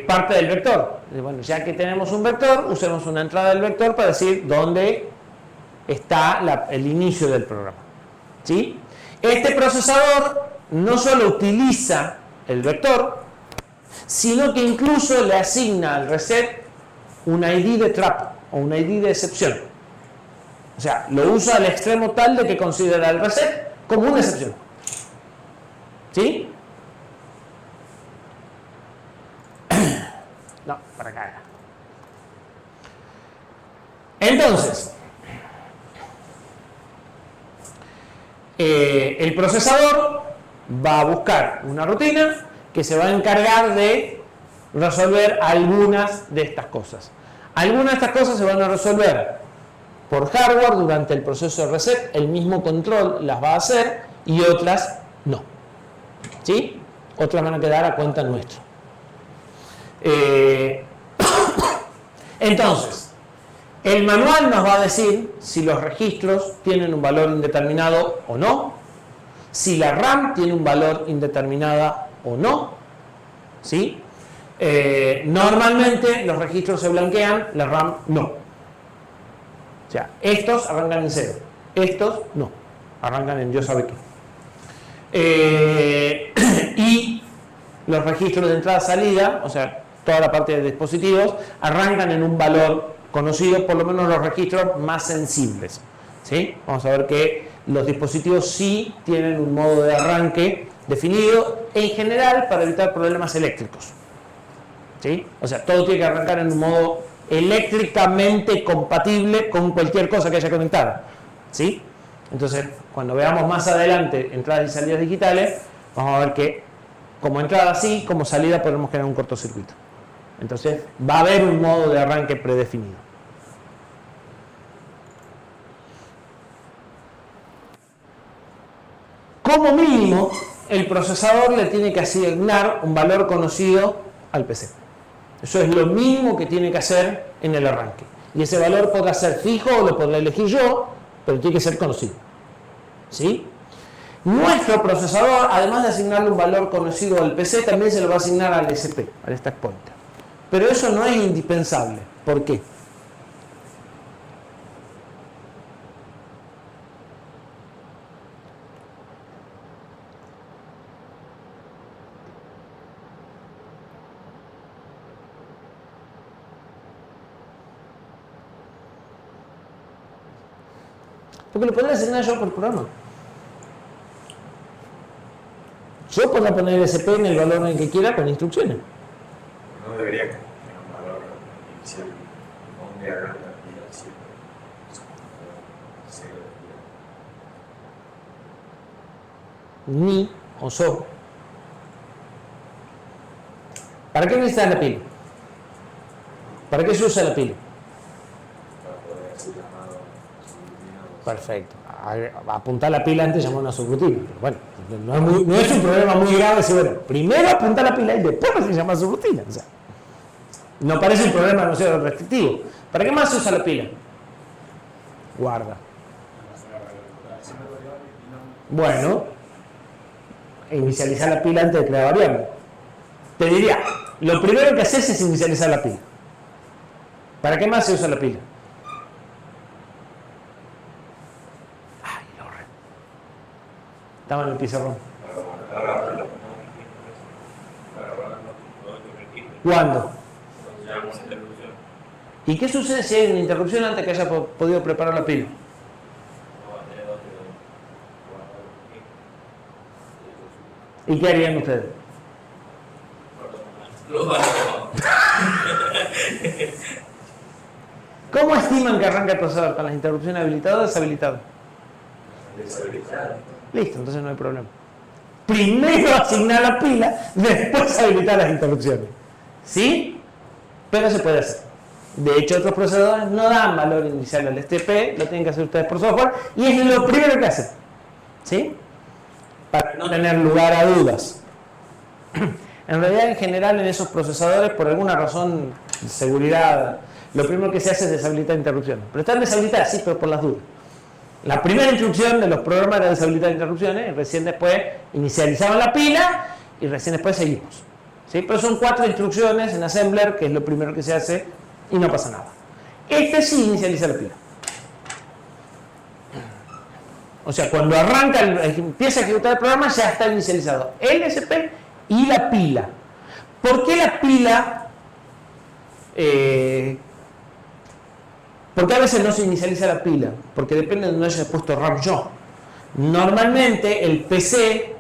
parte del vector. Bueno, ya que tenemos un vector, usemos una entrada del vector para decir dónde está el inicio del programa. ¿Sí? Este procesador no solo utiliza el vector, sino que incluso le asigna al reset un ID de trap o un ID de excepción. O sea, lo usa al extremo tal de que considera el reset como una excepción. ¿Sí? No, para acá. Entonces, el procesador va a buscar una rutina que se va a encargar de resolver algunas de estas cosas. Algunas de estas cosas se van a resolver por hardware durante el proceso de reset, el mismo control las va a hacer y otras no. ¿Sí? Otras van a quedar a cuenta nuestra. Entonces, el manual nos va a decir si los registros tienen un valor indeterminado o no, si la RAM tiene un valor indeterminada o no, ¿sí? Normalmente los registros se blanquean, la RAM no. O sea, estos arrancan en 0, estos no, arrancan en yo sabe qué. Y los registros de entrada-salida, o sea, toda la parte de dispositivos, arrancan en un valor conocido, por lo menos los registros más sensibles. ¿Sí? Vamos a ver que los dispositivos sí tienen un modo de arranque definido, en general para evitar problemas eléctricos. ¿Sí? O sea, todo tiene que arrancar en un modo eléctricamente compatible con cualquier cosa que haya conectada. ¿Sí? Entonces, cuando veamos más adelante entradas y salidas digitales, vamos a ver que como entrada sí, como salida podemos crear un cortocircuito. Entonces, va a haber un modo de arranque predefinido. Como mínimo, el procesador le tiene que asignar un valor conocido al PC. Eso es lo mínimo que tiene que hacer en el arranque. Y ese valor podrá ser fijo o lo podré elegir yo, pero tiene que ser conocido. ¿Sí? Nuestro procesador, además de asignarle un valor conocido al PC, también se lo va a asignar al SP, al stack pointer. Pero eso no es indispensable. ¿Por qué? Porque lo podría asignar yo por programa. Yo podría poner el SP en el valor en el que quiera con instrucciones. No debería tener un valor inicial donde hagan la activación. Ni o so. ¿Para qué necesitas la pila? ¿Para qué se usa la pila? Para poder hacer llamado subrutina. Perfecto. Apuntar la pila antes de llamar una subrutina. Pero bueno, no es un problema muy grave. Si, bueno, primero apuntar la pila y después se llama subrutina. O sea, no parece un problema demasiado restrictivo. ¿Para qué más se usa la pila? Guarda. Bueno, inicializar la pila antes de crear variable. Te diría, lo primero que haces es inicializar la pila. ¿Para qué más se usa la pila? Ay, lo re. Estaba en el pizarrón. ¿Cuándo? ¿Y qué sucede si hay una interrupción antes que haya podido preparar la pila? ¿Y qué harían ustedes? ¿Cómo estiman que arranca el procesador? ¿Con las interrupciones habilitadas o deshabilitadas? Listo, entonces no hay problema. Primero asignar la pila, después habilitar las interrupciones. ¿Sí? Pero se puede hacer. De hecho, otros procesadores no dan valor inicial al STP, lo tienen que hacer ustedes por software, y es lo primero que hacen. ¿Sí? Para no tener lugar a dudas. En realidad, en general, en esos procesadores, por alguna razón de seguridad, lo primero que se hace es deshabilitar interrupciones. Pero están deshabilitadas, sí, pero por las dudas. La primera instrucción de los programas era deshabilitar interrupciones, y recién después inicializaban la pila, y recién después seguimos. ¿Sí? Pero son 4 instrucciones en Assembler, que es lo primero que se hace, y no pasa nada. Este sí inicializa la pila. O sea, cuando arranca, empieza a ejecutar el programa, ya está inicializado el SP y la pila. ¿Por qué la pila? ¿Por qué a veces no se inicializa la pila? Porque depende de donde haya puesto RAM yo. Normalmente el PC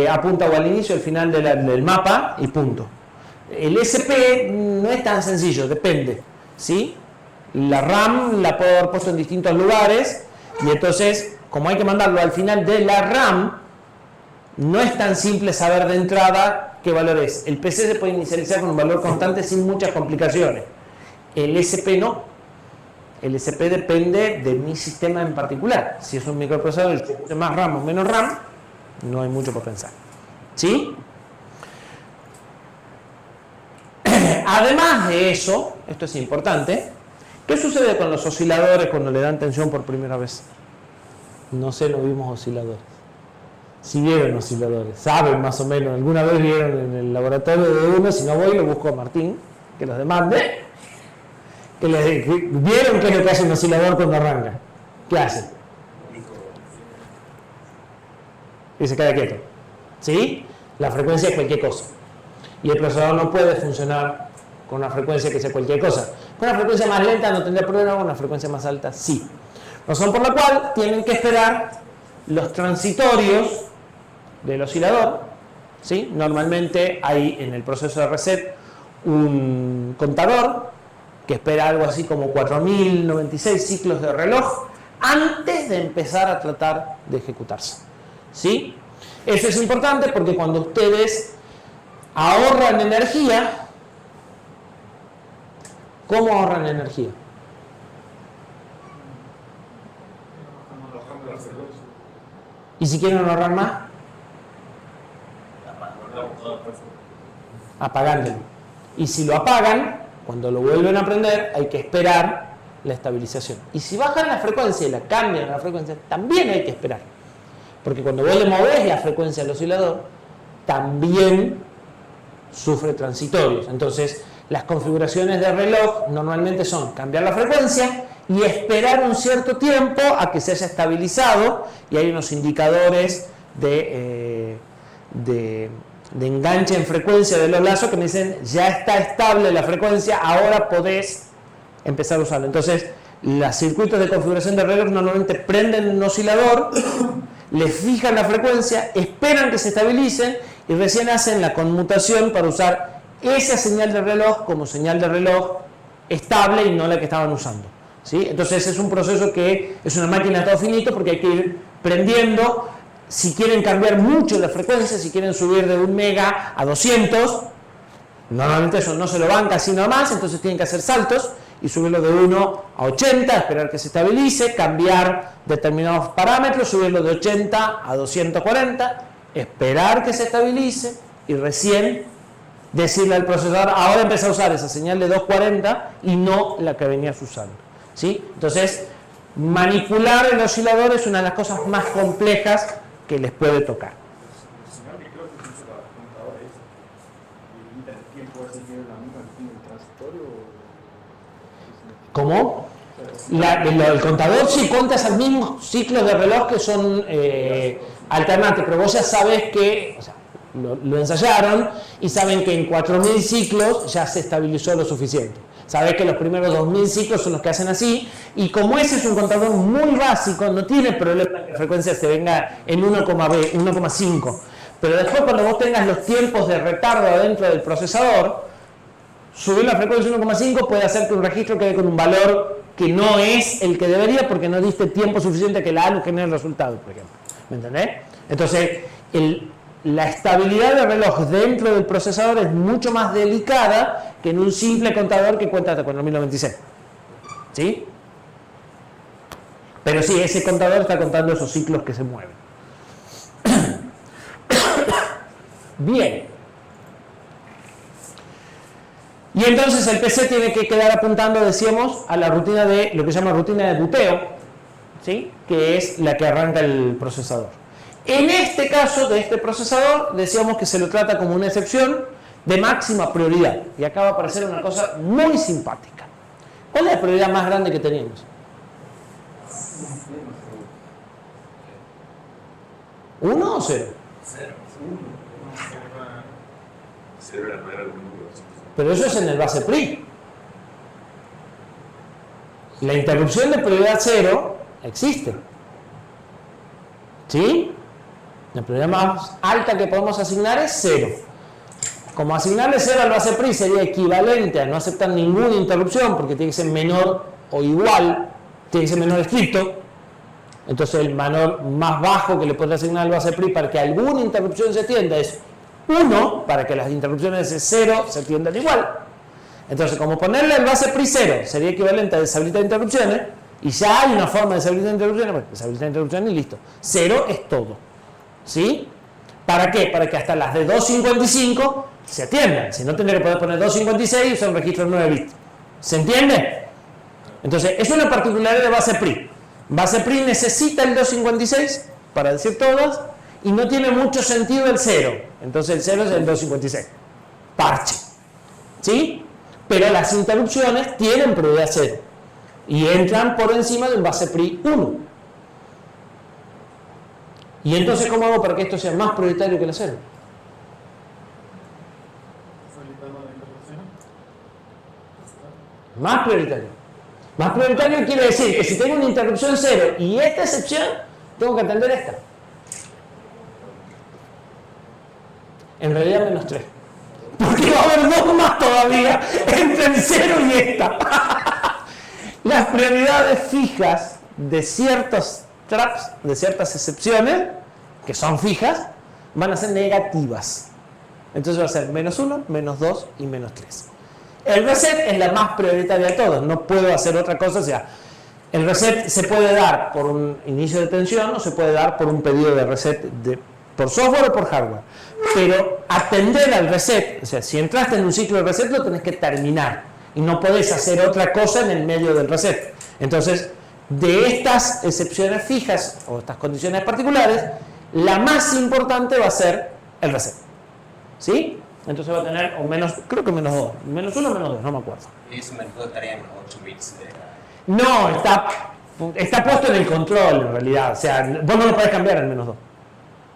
apunta o al inicio o al final del mapa y punto. El SP no es tan sencillo, depende. ¿Sí? La RAM la puedo haber puesto en distintos lugares. Y entonces, como hay que mandarlo al final de la RAM, no es tan simple saber de entrada qué valor es. El PC se puede inicializar con un valor constante sin muchas complicaciones. El SP no. El SP depende de mi sistema en particular. Si es un microprocesador, el que tiene más RAM o menos RAM, no hay mucho por pensar. ¿Sí? Además de eso, esto es importante, ¿qué sucede con los osciladores cuando le dan tensión por primera vez? No sé, no vimos osciladores. Si vieron osciladores, saben más o menos, alguna vez vieron en el laboratorio de uno, si no voy lo busco a Martín, que los demande, que vieron qué es lo que hace un oscilador cuando arranca. ¿Qué hace? Y se queda quieto. ¿Sí? La frecuencia es cualquier cosa. Y el procesador no puede funcionar con una frecuencia que sea cualquier cosa. Con una frecuencia más lenta no tendría problema, con una frecuencia más alta sí. Razón por la cual tienen que esperar los transitorios del oscilador. ¿Sí? Normalmente hay en el proceso de reset un contador que espera algo así como 4096 ciclos de reloj antes de empezar a tratar de ejecutarse. ¿Sí? Eso es importante porque cuando ustedes ahorran energía, ¿cómo ahorran energía? ¿Y si quieren ahorrar más? Apagándolo. Y si lo apagan, cuando lo vuelven a prender, hay que esperar la estabilización. Y si bajan la frecuencia y la cambian la frecuencia, también hay que esperar. Porque cuando vos le movés la frecuencia al oscilador, también sufre transitorios. Entonces, las configuraciones de reloj normalmente son cambiar la frecuencia y esperar un cierto tiempo a que se haya estabilizado, y hay unos indicadores de enganche en frecuencia de los lazos que me dicen ya está estable la frecuencia, ahora podés empezar a usarlo. Entonces, los circuitos de configuración de reloj normalmente prenden un oscilador, le fijan la frecuencia, esperan que se estabilicen y recién hacen la conmutación para usar esa señal de reloj como señal de reloj estable y no la que estaban usando. ¿Sí? Entonces es un proceso que es una máquina de estado finito porque hay que ir prendiendo. Si quieren cambiar mucho la frecuencia, si quieren subir de 1 mega a 200, Normalmente eso no se lo banca así nomás, entonces tienen que hacer saltos y subirlo de 1 a 80, esperar que se estabilice, cambiar determinados parámetros, subirlo de 80 a 240, esperar que se estabilice y recién decirle al procesador, ahora empieza a usar esa señal de 240 y no la que venías usando, ¿sí? Entonces, manipular el oscilador es una de las cosas más complejas que les puede tocar. El señal que creo que usa la computadora es limita el tiempo así que es la misma que tiene el transitorio. ¿Cómo? El contador sí cuentas al mismo ciclos de reloj que son alternantes, pero vos ya sabés que, o sea, lo ensayaron y saben que en 4000 ciclos ya se estabilizó lo suficiente. Sabés que los primeros 2000 ciclos son los que hacen así, y como ese es un contador muy básico, no tiene problema que la frecuencia se venga en 1,5. Pero después, cuando vos tengas los tiempos de retardo adentro del procesador, subir la frecuencia 1,5 puede hacer que un registro quede con un valor que no es el que debería, porque no diste tiempo suficiente que la ALU genere el resultado, por ejemplo. ¿Me entendés? Entonces, la estabilidad del reloj dentro del procesador es mucho más delicada que en un simple contador que cuenta hasta 4096. ¿Sí? Pero sí, ese contador está contando esos ciclos que se mueven. Bien. Y entonces el PC tiene que quedar apuntando, decíamos, a la rutina de lo que se llama rutina de buteo, ¿sí? Que es la que arranca el procesador. En este caso de este procesador, decíamos que se lo trata como una excepción de máxima prioridad. Y acá va a aparecer una cosa muy simpática. ¿Cuál es la prioridad más grande que tenemos? ¿1 o 0? 0. 0 era el número. Pero eso es en el base PRI. La interrupción de prioridad 0 existe. ¿Sí? La prioridad más alta que podemos asignar es 0. Como asignarle 0 al base PRI sería equivalente a no aceptar ninguna interrupción, porque tiene que ser menor o igual, tiene que ser menor estricto. Entonces el valor más bajo que le podría asignar al base PRI para que alguna interrupción se atienda es 1, para que las interrupciones de 0 se atiendan igual. Entonces, como ponerle al base PRI 0 sería equivalente a deshabilitar interrupciones, y ya hay una forma de deshabilitar interrupciones, bueno, deshabilitar interrupciones y listo. 0 es todo. ¿Sí? ¿Para qué? Para que hasta las de 255 se atiendan. Si no, tendría que poder poner 256 y usar un registro de 9 bits. ¿Se entiende? Entonces, es una particularidad de base PRI. Base PRI necesita el 256 para decir todas, y no tiene mucho sentido el 0. Entonces el 0 es el 256. Parche. ¿Sí? Pero las interrupciones tienen prioridad 0 y entran por encima del base PRI 1. ¿Y entonces cómo hago para que esto sea más prioritario que el 0? Más prioritario. Más prioritario quiere decir que si tengo una interrupción 0 y esta excepción, tengo que atender esta. En realidad menos 3. Porque va a haber 2 más todavía entre el 0 y esta. Las prioridades fijas de ciertos traps, de ciertas excepciones, que son fijas, van a ser negativas. Entonces va a ser menos 1, menos 2 y menos 3. El reset es la más prioritaria de todas. No puedo hacer otra cosa. O sea, el reset se puede dar por un inicio de tensión o se puede dar por un pedido de reset por software o por hardware. Pero atender al reset, o sea, si entraste en un ciclo de reset, lo tenés que terminar. Y no podés hacer otra cosa en el medio del reset. Entonces, de estas excepciones fijas o estas condiciones particulares, la más importante va a ser el reset. ¿Sí? Entonces va a tener o menos, creo que menos 2. Menos 1 o menos 2, no me acuerdo. Y ese método estaría en 8 bits de... No, está puesto en el control en realidad. O sea, vos no lo podés cambiar al menos 2.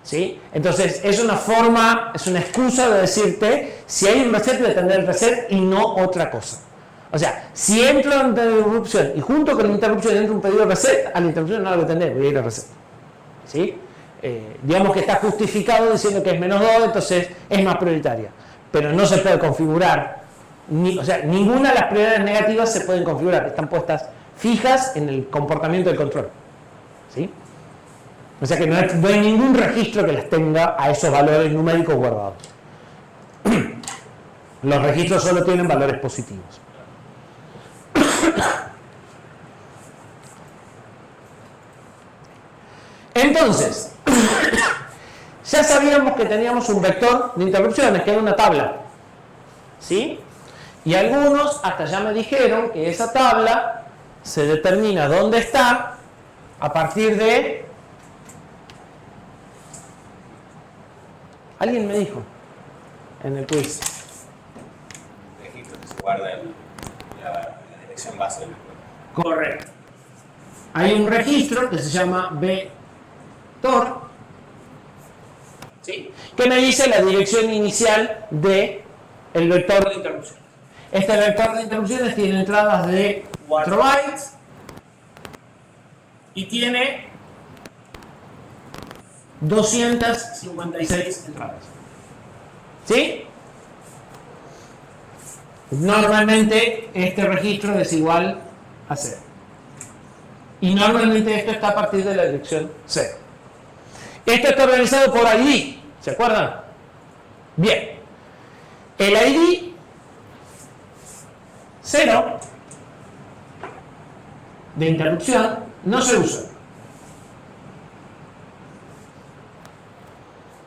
¿Sí? Entonces es una forma, es una excusa de decirte, si hay un reset, de atender el reset y no otra cosa. O sea, si entro en una interrupción y junto con la interrupción entra un pedido de reset, a la interrupción no la voy a atender, voy a ir al reset. ¿Sí? Digamos que está justificado diciendo que es menos 2, entonces es más prioritaria. Pero no se puede configurar, o sea, ninguna de las prioridades negativas se pueden configurar, están puestas fijas en el comportamiento del control. ¿Sí? O sea que no hay ningún registro que las tenga a esos valores numéricos guardados. Los registros solo tienen valores positivos. Entonces, ya sabíamos que teníamos un vector de interrupciones, que era una tabla. ¿Sí? Y algunos hasta ya me dijeron que esa tabla se determina dónde está a partir de... Alguien me dijo en el quiz. Un registro que se guarda en la dirección base del vector. Correcto. Hay un registro que se llama vector, ¿sí?, que me dice la dirección inicial del vector de interrupciones. Este vector de interrupciones tiene entradas de 4 bytes y tiene 256 entradas. ¿Sí? Normalmente este registro es igual a 0. Y normalmente esto está a partir de la dirección 0. Esto está organizado por ID. ¿Se acuerdan? Bien. El ID 0 de interrupción no se usa.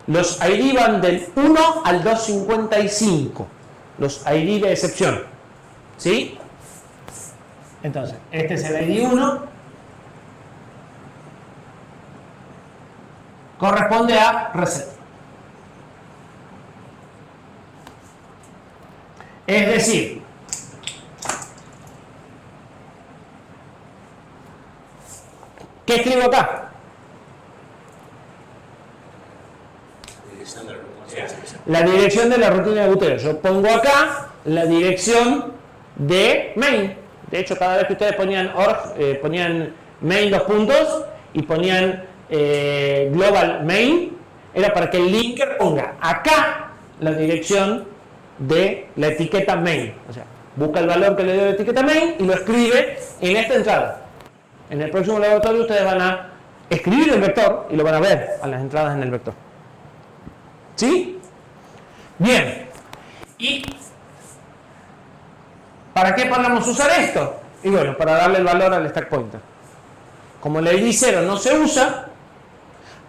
Los ID van del 1 al 255. Los ID de excepción. ¿Sí? Entonces, este es el ID 1. Corresponde a reset. Es decir, ¿qué escribo acá? La dirección de la rutina de boteo. Yo pongo acá la dirección de main. De hecho, cada vez que ustedes ponían org, ponían main 2 puntos y ponían global main, era para que el linker ponga acá la dirección de la etiqueta main. O sea, busca el valor que le dio la etiqueta main y lo escribe en esta entrada. En el próximo laboratorio ustedes van a escribir el vector y lo van a ver a las entradas en el vector. ¿Sí? Bien. ¿Y para qué podemos usar esto? Y bueno, para darle el valor al stack pointer. Como el ID 0 no se usa,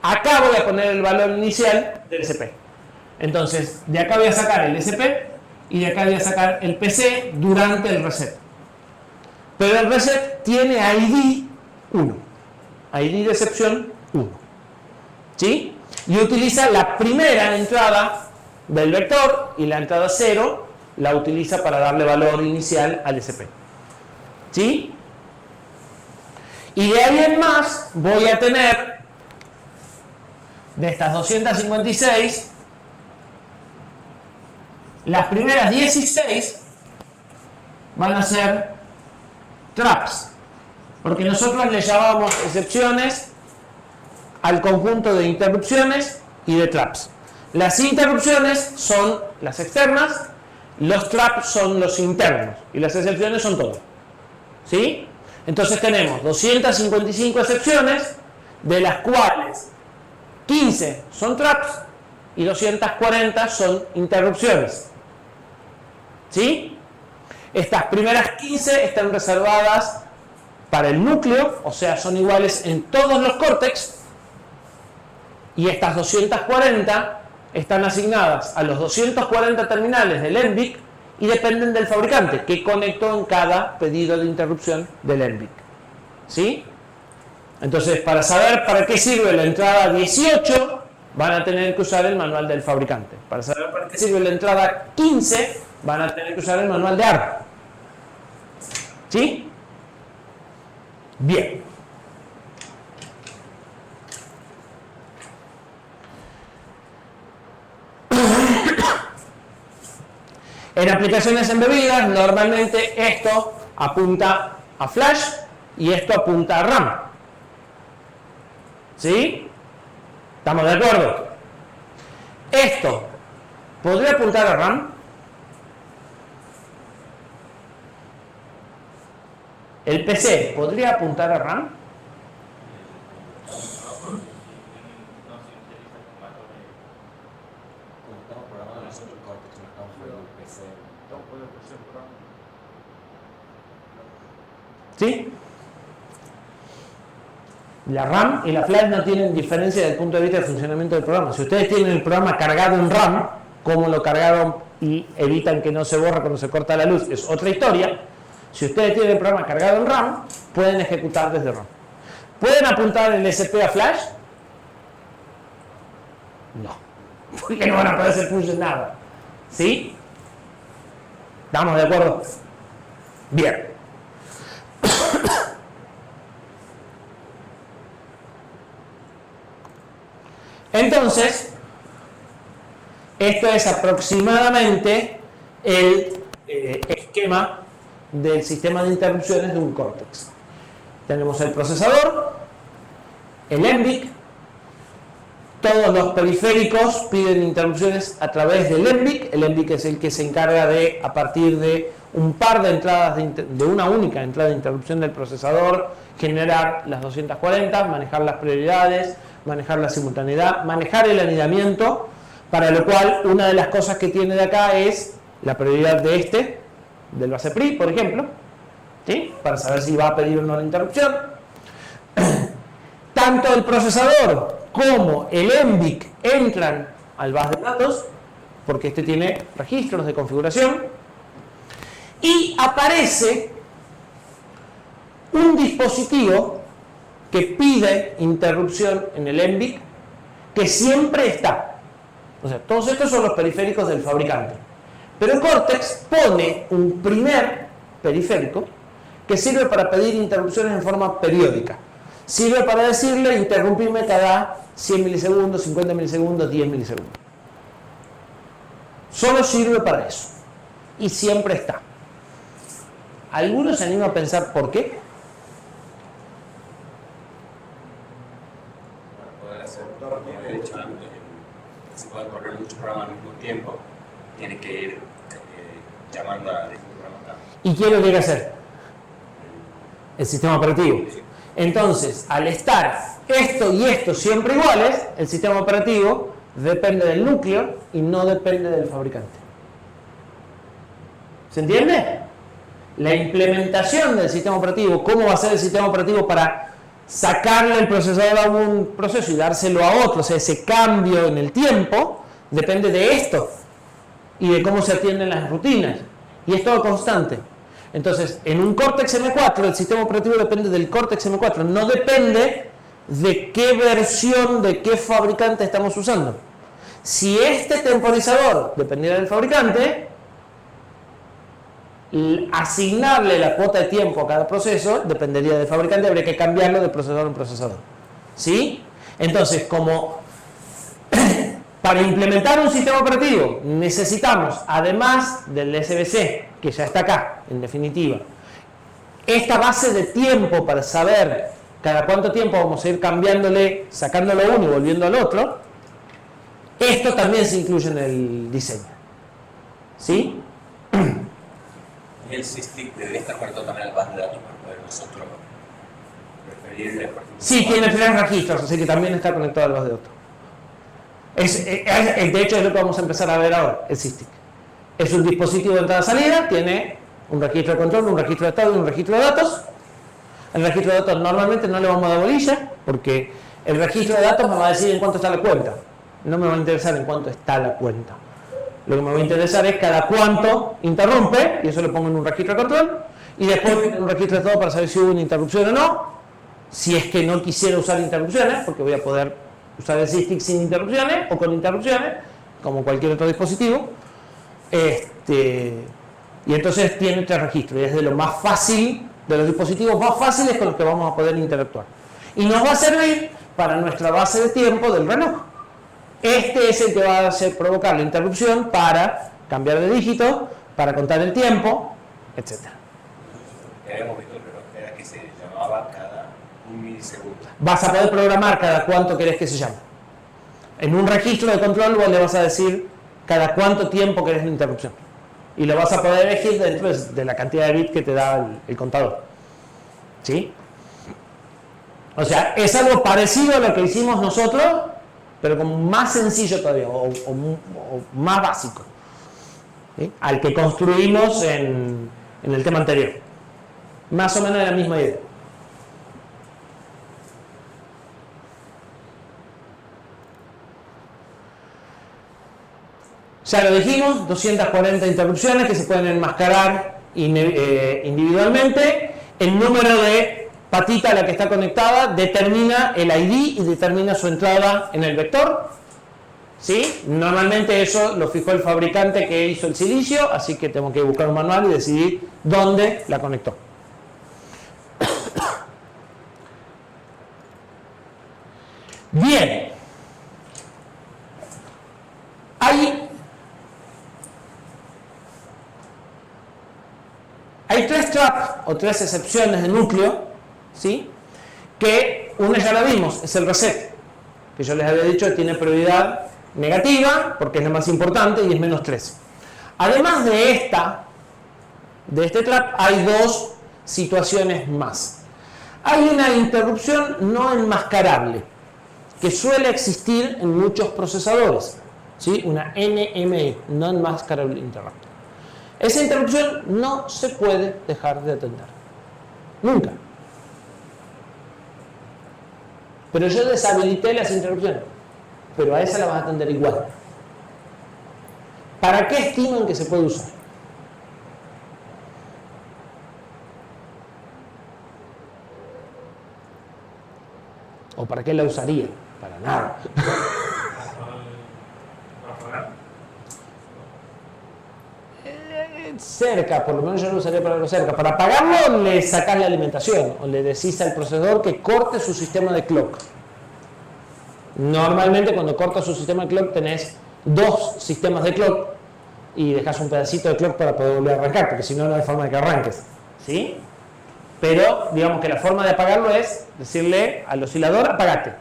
acá voy a poner el valor inicial del SP. Entonces, de acá voy a sacar el SP y de acá voy a sacar el PC durante el reset. Pero el reset tiene ID 1. ID de excepción 1. ¿Sí? Y utiliza la primera entrada del vector y la entrada 0 la utiliza para darle valor inicial al SP. ¿Sí? Y de ahí en más voy a tener de estas 256, las primeras 16 van a ser traps, porque nosotros le llamamos excepciones al conjunto de interrupciones y de traps. Las interrupciones son las externas, los traps son los internos y las excepciones son todo. ¿Sí? Entonces tenemos 255 excepciones, de las cuales 15 son traps y 240 son interrupciones. ¿Sí? Estas primeras 15 están reservadas para el núcleo, o sea, son iguales en todos los córtex, y estas 240 están asignadas a los 240 terminales del NVIC y dependen del fabricante que conectó en cada pedido de interrupción del NVIC. ¿Sí? Entonces, para saber para qué sirve la entrada 18, van a tener que usar el manual del fabricante. Para saber para qué sirve la entrada 15, van a tener que usar el manual de ARP. ¿Sí? Bien. En aplicaciones embebidas, normalmente esto apunta a flash y esto apunta a RAM. ¿Sí? ¿Estamos de acuerdo? Esto podría apuntar a RAM. El PC podría apuntar a RAM. Como estamos programando nosotros el córtex, no estamos jugando el PC. ¿Sí? La RAM y la flash no tienen diferencia desde el punto de vista del funcionamiento del programa. Si ustedes tienen el programa cargado en RAM, cómo lo cargaron y evitan que no se borra cuando se corta la luz, es otra historia. Si ustedes tienen el programa cargado en RAM, pueden ejecutar desde RAM. ¿Pueden apuntar el SP a flash? No, porque no van a poder hacer push de nada. ¿Sí? ¿Estamos de acuerdo? Bien. Entonces, esto es aproximadamente el esquema del sistema de interrupciones de un Cortex. Tenemos el procesador, el ENVIC, todos los periféricos piden interrupciones a través del ENVIC. El ENVIC es el que se encarga de, a partir de un par de entradas, de una única entrada de interrupción del procesador, generar las 240, manejar las prioridades, manejar la simultaneidad, manejar el anidamiento, para lo cual una de las cosas que tiene de acá es la prioridad de del base PRI, por ejemplo, ¿sí? Para saber si va a pedir o no la interrupción. Tanto el procesador como el ENVIC entran al bus de datos, porque este tiene registros de configuración, y aparece un dispositivo que pide interrupción en el ENVIC, que siempre está. O sea, todos estos son los periféricos del fabricante. Pero Cortex pone un primer periférico que sirve para pedir interrupciones en forma periódica. Sirve para decirle, interrumpirme cada 100 milisegundos, 50 milisegundos, 10 milisegundos. Solo sirve para eso. Y siempre está. ¿Alguno se anima a pensar por qué? Para poder hacer todo lo que he dicho antes, se puede correr muchos programas al mismo tiempo, tiene que ir llamando a distintos programas. ¿Y quién lo tiene que hacer? El sistema operativo. Entonces, al estar esto y esto siempre iguales, el sistema operativo depende del núcleo y no depende del fabricante. ¿Se entiende? La implementación del sistema operativo, cómo va a ser el sistema operativo para sacarle el procesador a un proceso y dárselo a otro, o sea, ese cambio en el tiempo, depende de esto y de cómo se atienden las rutinas. Y es todo constante. Entonces, en un Cortex M4, el sistema operativo depende del Cortex M4, no depende de qué versión, de qué fabricante estamos usando. Si este temporizador dependiera del fabricante, asignarle la cuota de tiempo a cada proceso dependería del fabricante, habría que cambiarlo de procesador en procesador. ¿Sí? Entonces, como para implementar un sistema operativo necesitamos, además del SBC, que ya está acá, en definitiva, esta base de tiempo para saber cada cuánto tiempo vamos a ir cambiándole, sacándolo a uno y volviendo al otro, esto también se incluye en el diseño. ¿Sí? El SysTick debería estar conectado también al bus de datos para poder nosotros preferirle. Sí, tiene 3 registros, así que también está conectado al bus de datos. De hecho, es lo que vamos a empezar a ver ahora, el SysTick. Es un dispositivo de entrada-salida, tiene un registro de control, un registro de estado y un registro de datos. El registro de datos normalmente no le vamos a dar bolilla, porque el registro de datos me va a decir en cuánto está la cuenta. No me va a interesar en cuánto está la cuenta. Lo que me va a interesar es cada cuánto interrumpe, y eso lo pongo en un registro de control, y después en un registro de estado para saber si hubo una interrupción o no. Si es que no quisiera usar interrupciones, porque voy a poder usar el SysTick sin interrupciones o con interrupciones, como cualquier otro dispositivo. Y entonces tiene 3 registros, y es de lo más fácil, de los dispositivos más fáciles con los que vamos a poder interactuar. Y nos va a servir para nuestra base de tiempo del reloj. Este es el que va a provocar la interrupción para cambiar de dígito, para contar el tiempo, etc. Que habíamos visto el reloj era que se llamaba cada 1 milisegundo. Vas a poder programar cada cuánto querés que se llame. En un registro de control vos le vas a decir cada cuánto tiempo querés la interrupción. Y lo vas a poder elegir dentro de la cantidad de bits que te da el contador. ¿Sí? O sea, es algo parecido a lo que hicimos nosotros, pero como más sencillo todavía, o más básico, ¿sí? Al que construimos en el tema anterior. Más o menos la misma idea. Ya lo dijimos, 240 interrupciones que se pueden enmascarar individualmente. El número de patita a la que está conectada determina el ID y determina su entrada en el vector. ¿Sí? Normalmente eso lo fijó el fabricante que hizo el silicio, así que tengo que buscar un manual y decidir dónde la conectó. Bien. Hay tres traps o tres excepciones de núcleo, ¿sí? Que una ya la vimos, es el reset, que yo les había dicho que tiene prioridad negativa porque es la más importante y es menos 3. Además de este trap, hay dos situaciones más. Hay una interrupción no enmascarable que suele existir en muchos procesadores, ¿sí? Una NMI, Non Mascarable Interrupt. Esa interrupción no se puede dejar de atender. Nunca. Pero yo deshabilité las interrupciones. Pero a esa la vas a atender igual. ¿Para qué estiman que se puede usar? ¿O para qué la usaría? Para nada. Cerca, por lo menos yo lo usaría para algo cerca. Para apagarlo le sacás la alimentación o le decís al procesador que corte su sistema de clock. Normalmente cuando cortas su sistema de clock tenés dos sistemas de clock y dejas un pedacito de clock para poder volver a arrancar, porque si no, no hay forma de que arranques, ¿sí? Pero digamos que la forma de apagarlo es decirle al oscilador apagate.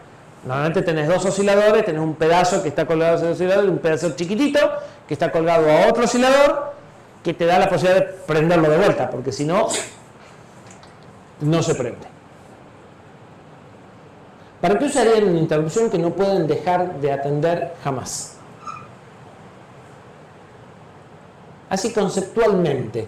Normalmente tenés dos osciladores, tenés un pedazo que está colgado a ese oscilador y un pedazo chiquitito que está colgado a otro oscilador que te da la posibilidad de prenderlo de vuelta, porque si no, no se prende. ¿Para qué usarían una interrupción que no pueden dejar de atender jamás? Así conceptualmente.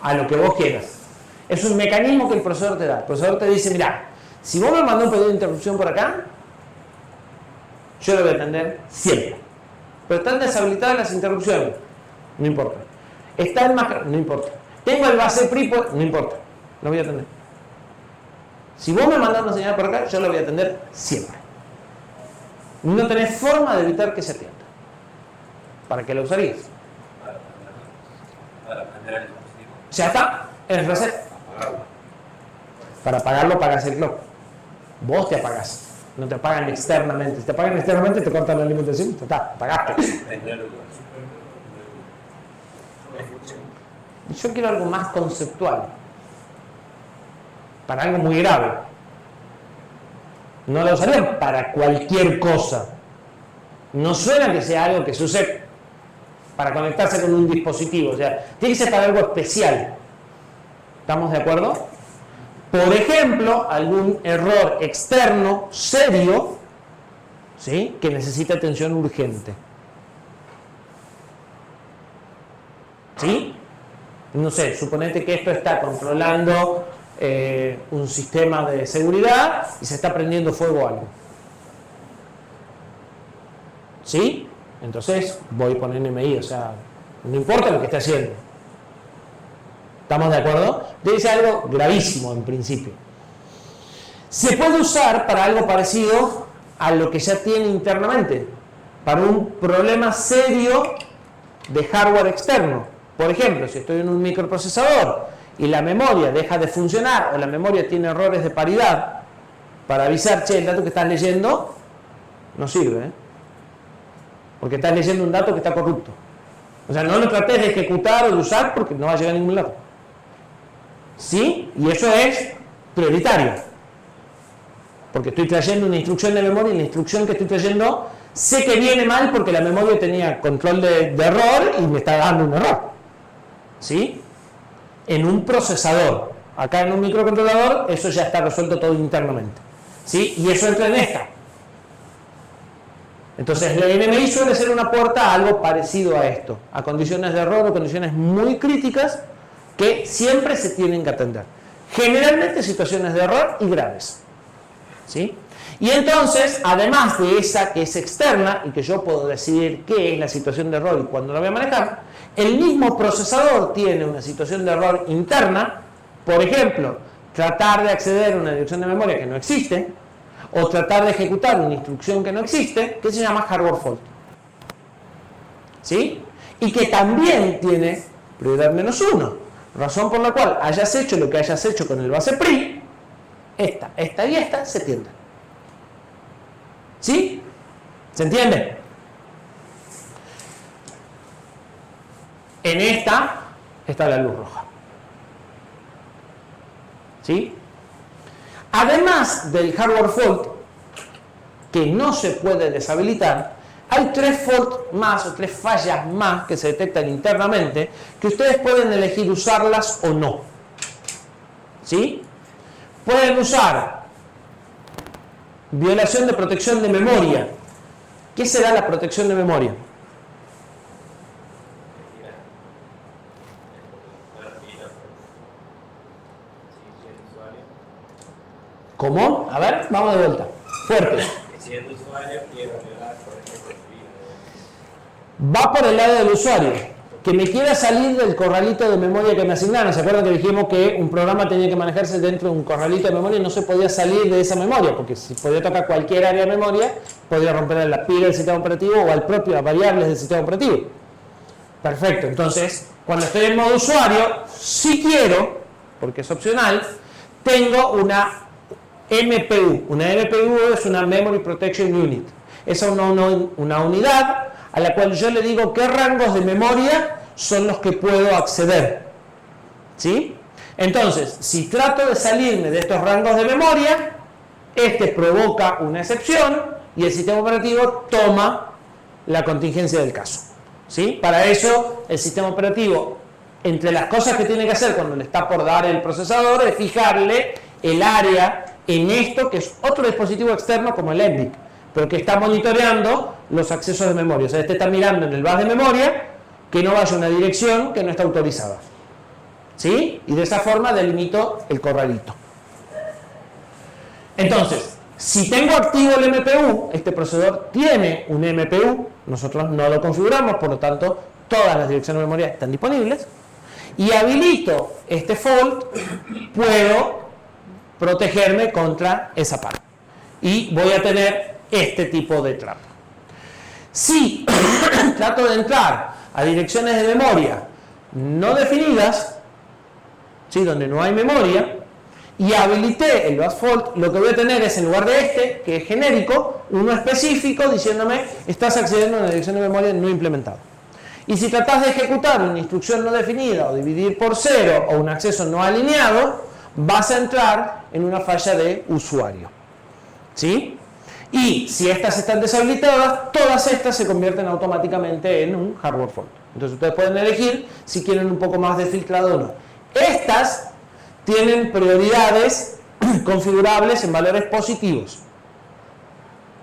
A lo que vos quieras. Es un mecanismo que el procesador te da. El procesador te dice, mira, si vos me mandás un pedido de interrupción por acá, yo lo voy a atender siempre. Pero están deshabilitadas las interrupciones. No importa. Está enmascarado, no importa. Tengo el base PRI, no importa. Lo voy a atender. Si vos me mandás una señal por acá, yo lo voy a atender siempre. No tenés forma de evitar que se atienda. ¿Para qué lo usarías? Para prender el dispositivo. Ya está, el reset. Para apagarlo, apagas el clock. Vos te apagás. No te apagan externamente. Si te apagan externamente, te cortan la alimentación. Ya está, apagaste. Yo quiero algo más conceptual. Para algo muy grave. No la usarían para cualquier cosa. No suena que sea algo que se use para conectarse con un dispositivo. O sea, tiene que ser para algo especial. ¿Estamos de acuerdo? Por ejemplo, algún error externo serio, ¿sí? Que necesita atención urgente. ¿Sí? No sé, suponete que esto está controlando un sistema de seguridad y se está prendiendo fuego algo. ¿Sí? Entonces voy con NMI, o sea, no importa lo que esté haciendo. ¿Estamos de acuerdo? Debe ser algo gravísimo en principio. Se puede usar para algo parecido a lo que ya tiene internamente, para un problema serio de hardware externo. Por ejemplo, si estoy en un microprocesador y la memoria deja de funcionar o la memoria tiene errores de paridad, para avisar, che, el dato que estás leyendo no sirve, porque estás leyendo un dato que está corrupto. O sea, no lo trates de ejecutar o de usar porque no va a llegar a ningún lado. ¿Sí? Y eso es prioritario. Porque estoy trayendo una instrucción de memoria y la instrucción que estoy trayendo sé que viene mal porque la memoria tenía control de error y me está dando un error. ¿Sí? En un procesador. Acá en un microcontrolador eso ya está resuelto todo internamente. ¿Sí? Y eso entra en esta. Entonces la NMI suele ser una puerta a algo parecido a esto, a condiciones de error o condiciones muy críticas que siempre se tienen que atender. Generalmente situaciones de error y graves. ¿Sí? Y entonces, además de esa que es externa y que yo puedo decidir qué es la situación de error y cuándo la voy a manejar, el mismo procesador tiene una situación de error interna, por ejemplo, tratar de acceder a una dirección de memoria que no existe, o tratar de ejecutar una instrucción que no existe, que se llama hardware fault. ¿Sí? Y que también tiene prioridad -1, razón por la cual hayas hecho lo que hayas hecho con el base PRI, esta y esta se tienden. ¿Sí? ¿Se entiende? En esta está la luz roja. ¿Sí? Además del hardware fault, que no se puede deshabilitar, hay 3 faults más o 3 fallas más que se detectan internamente que ustedes pueden elegir usarlas o no. ¿Sí? Pueden usar violación de protección de memoria. ¿Qué será la protección de memoria? ¿Cómo? A ver, vamos de vuelta. Fuerte. Si el usuario quiere violar, por ejemplo, Va por el lado del usuario, que me quiera salir del corralito de memoria que me asignaron. ¿Se acuerdan que dijimos que un programa tenía que manejarse dentro de un corralito de memoria y no se podía salir de esa memoria? Porque si podía tocar cualquier área de memoria, podía romper la pila del sistema operativo o al propio variables del sistema operativo. Perfecto, entonces, cuando estoy en modo usuario, si quiero, porque es opcional, tengo una MPU. Una MPU es una Memory Protection Unit. Es una unidad a la cual yo le digo qué rangos de memoria son los que puedo acceder. ¿Sí? Entonces, si trato de salirme de estos rangos de memoria, este provoca una excepción y el sistema operativo toma la contingencia del caso. ¿Sí? Para eso, el sistema operativo, entre las cosas que tiene que hacer cuando le está por dar el procesador, es fijarle el área en esto, que es otro dispositivo externo como el ENVIC, pero que está monitoreando los accesos de memoria. O sea, este está mirando en el bus de memoria que no vaya a una dirección que no está autorizada. ¿Sí? Y de esa forma delimito el corralito. Entonces, si tengo activo el MPU, este procesador tiene un MPU, nosotros no lo configuramos, por lo tanto, todas las direcciones de memoria están disponibles, y habilito este fault, puedo protegerme contra esa parte. Y voy a tener este tipo de trap. Si trato de entrar a direcciones de memoria no definidas, ¿sí? Donde no hay memoria, y habilité el bus fault, lo que voy a tener es, en lugar de este, que es genérico, uno específico diciéndome estás accediendo a una dirección de memoria no implementada. Y si tratás de ejecutar una instrucción no definida o dividir por 0 o un acceso no alineado, vas a entrar en una falla de usuario. ¿Sí? Y si estas están deshabilitadas, todas estas se convierten automáticamente en un hardware fault. Entonces ustedes pueden elegir si quieren un poco más de filtrado o no. Estas tienen prioridades configurables en valores positivos.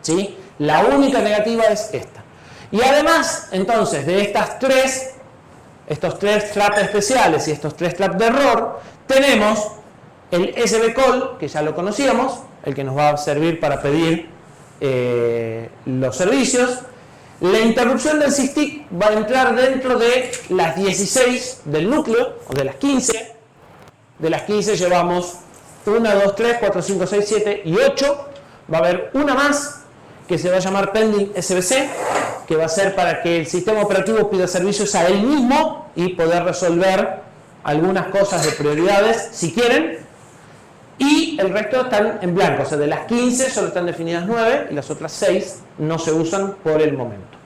¿Sí? La única negativa es esta. Y además, entonces, de estos tres traps especiales y estos 3 traps de error, tenemos el SBCall, que ya lo conocíamos, el que nos va a servir para pedir los servicios. La interrupción del SysTick va a entrar dentro de las 16 del núcleo, o de las 15. De las 15 llevamos 1, 2, 3, 4, 5, 6, 7 y 8. Va a haber una más que se va a llamar Pending SBC, que va a ser para que el sistema operativo pida servicios a él mismo y poder resolver algunas cosas de prioridades, si quieren. Y el resto están en blanco, o sea, de las 15 solo están definidas 9 y las otras 6 no se usan por el momento.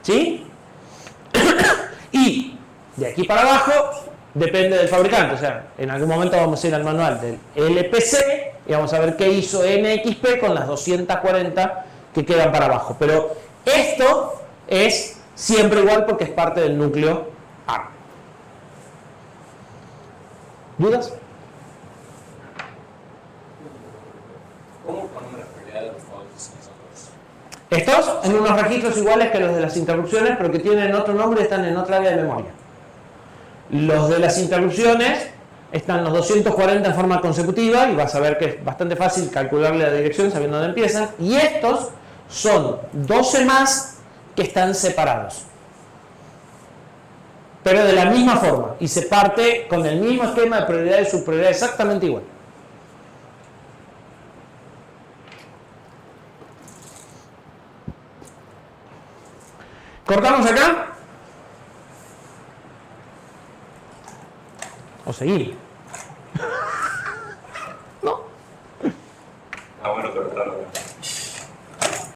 ¿Sí? Y de aquí para abajo depende del fabricante, o sea, en algún momento vamos a ir al manual del LPC y vamos a ver qué hizo NXP con las 240 que quedan para abajo. Pero esto es siempre igual porque es parte del núcleo ARM. ¿Dudas? ¿Cómo ponemos la prioridad de los faults nosotros? Estos en unos registros iguales que los de las interrupciones, pero que tienen otro nombre y están en otra área de memoria. Los de las interrupciones están los 240 en forma consecutiva y vas a ver que es bastante fácil calcularle la dirección sabiendo dónde empiezan. Y estos son 12 más que están separados, pero de la misma forma y se parte con el mismo esquema de prioridad y subprioridad exactamente igual. ¿Cortamos acá? ¿O seguimos?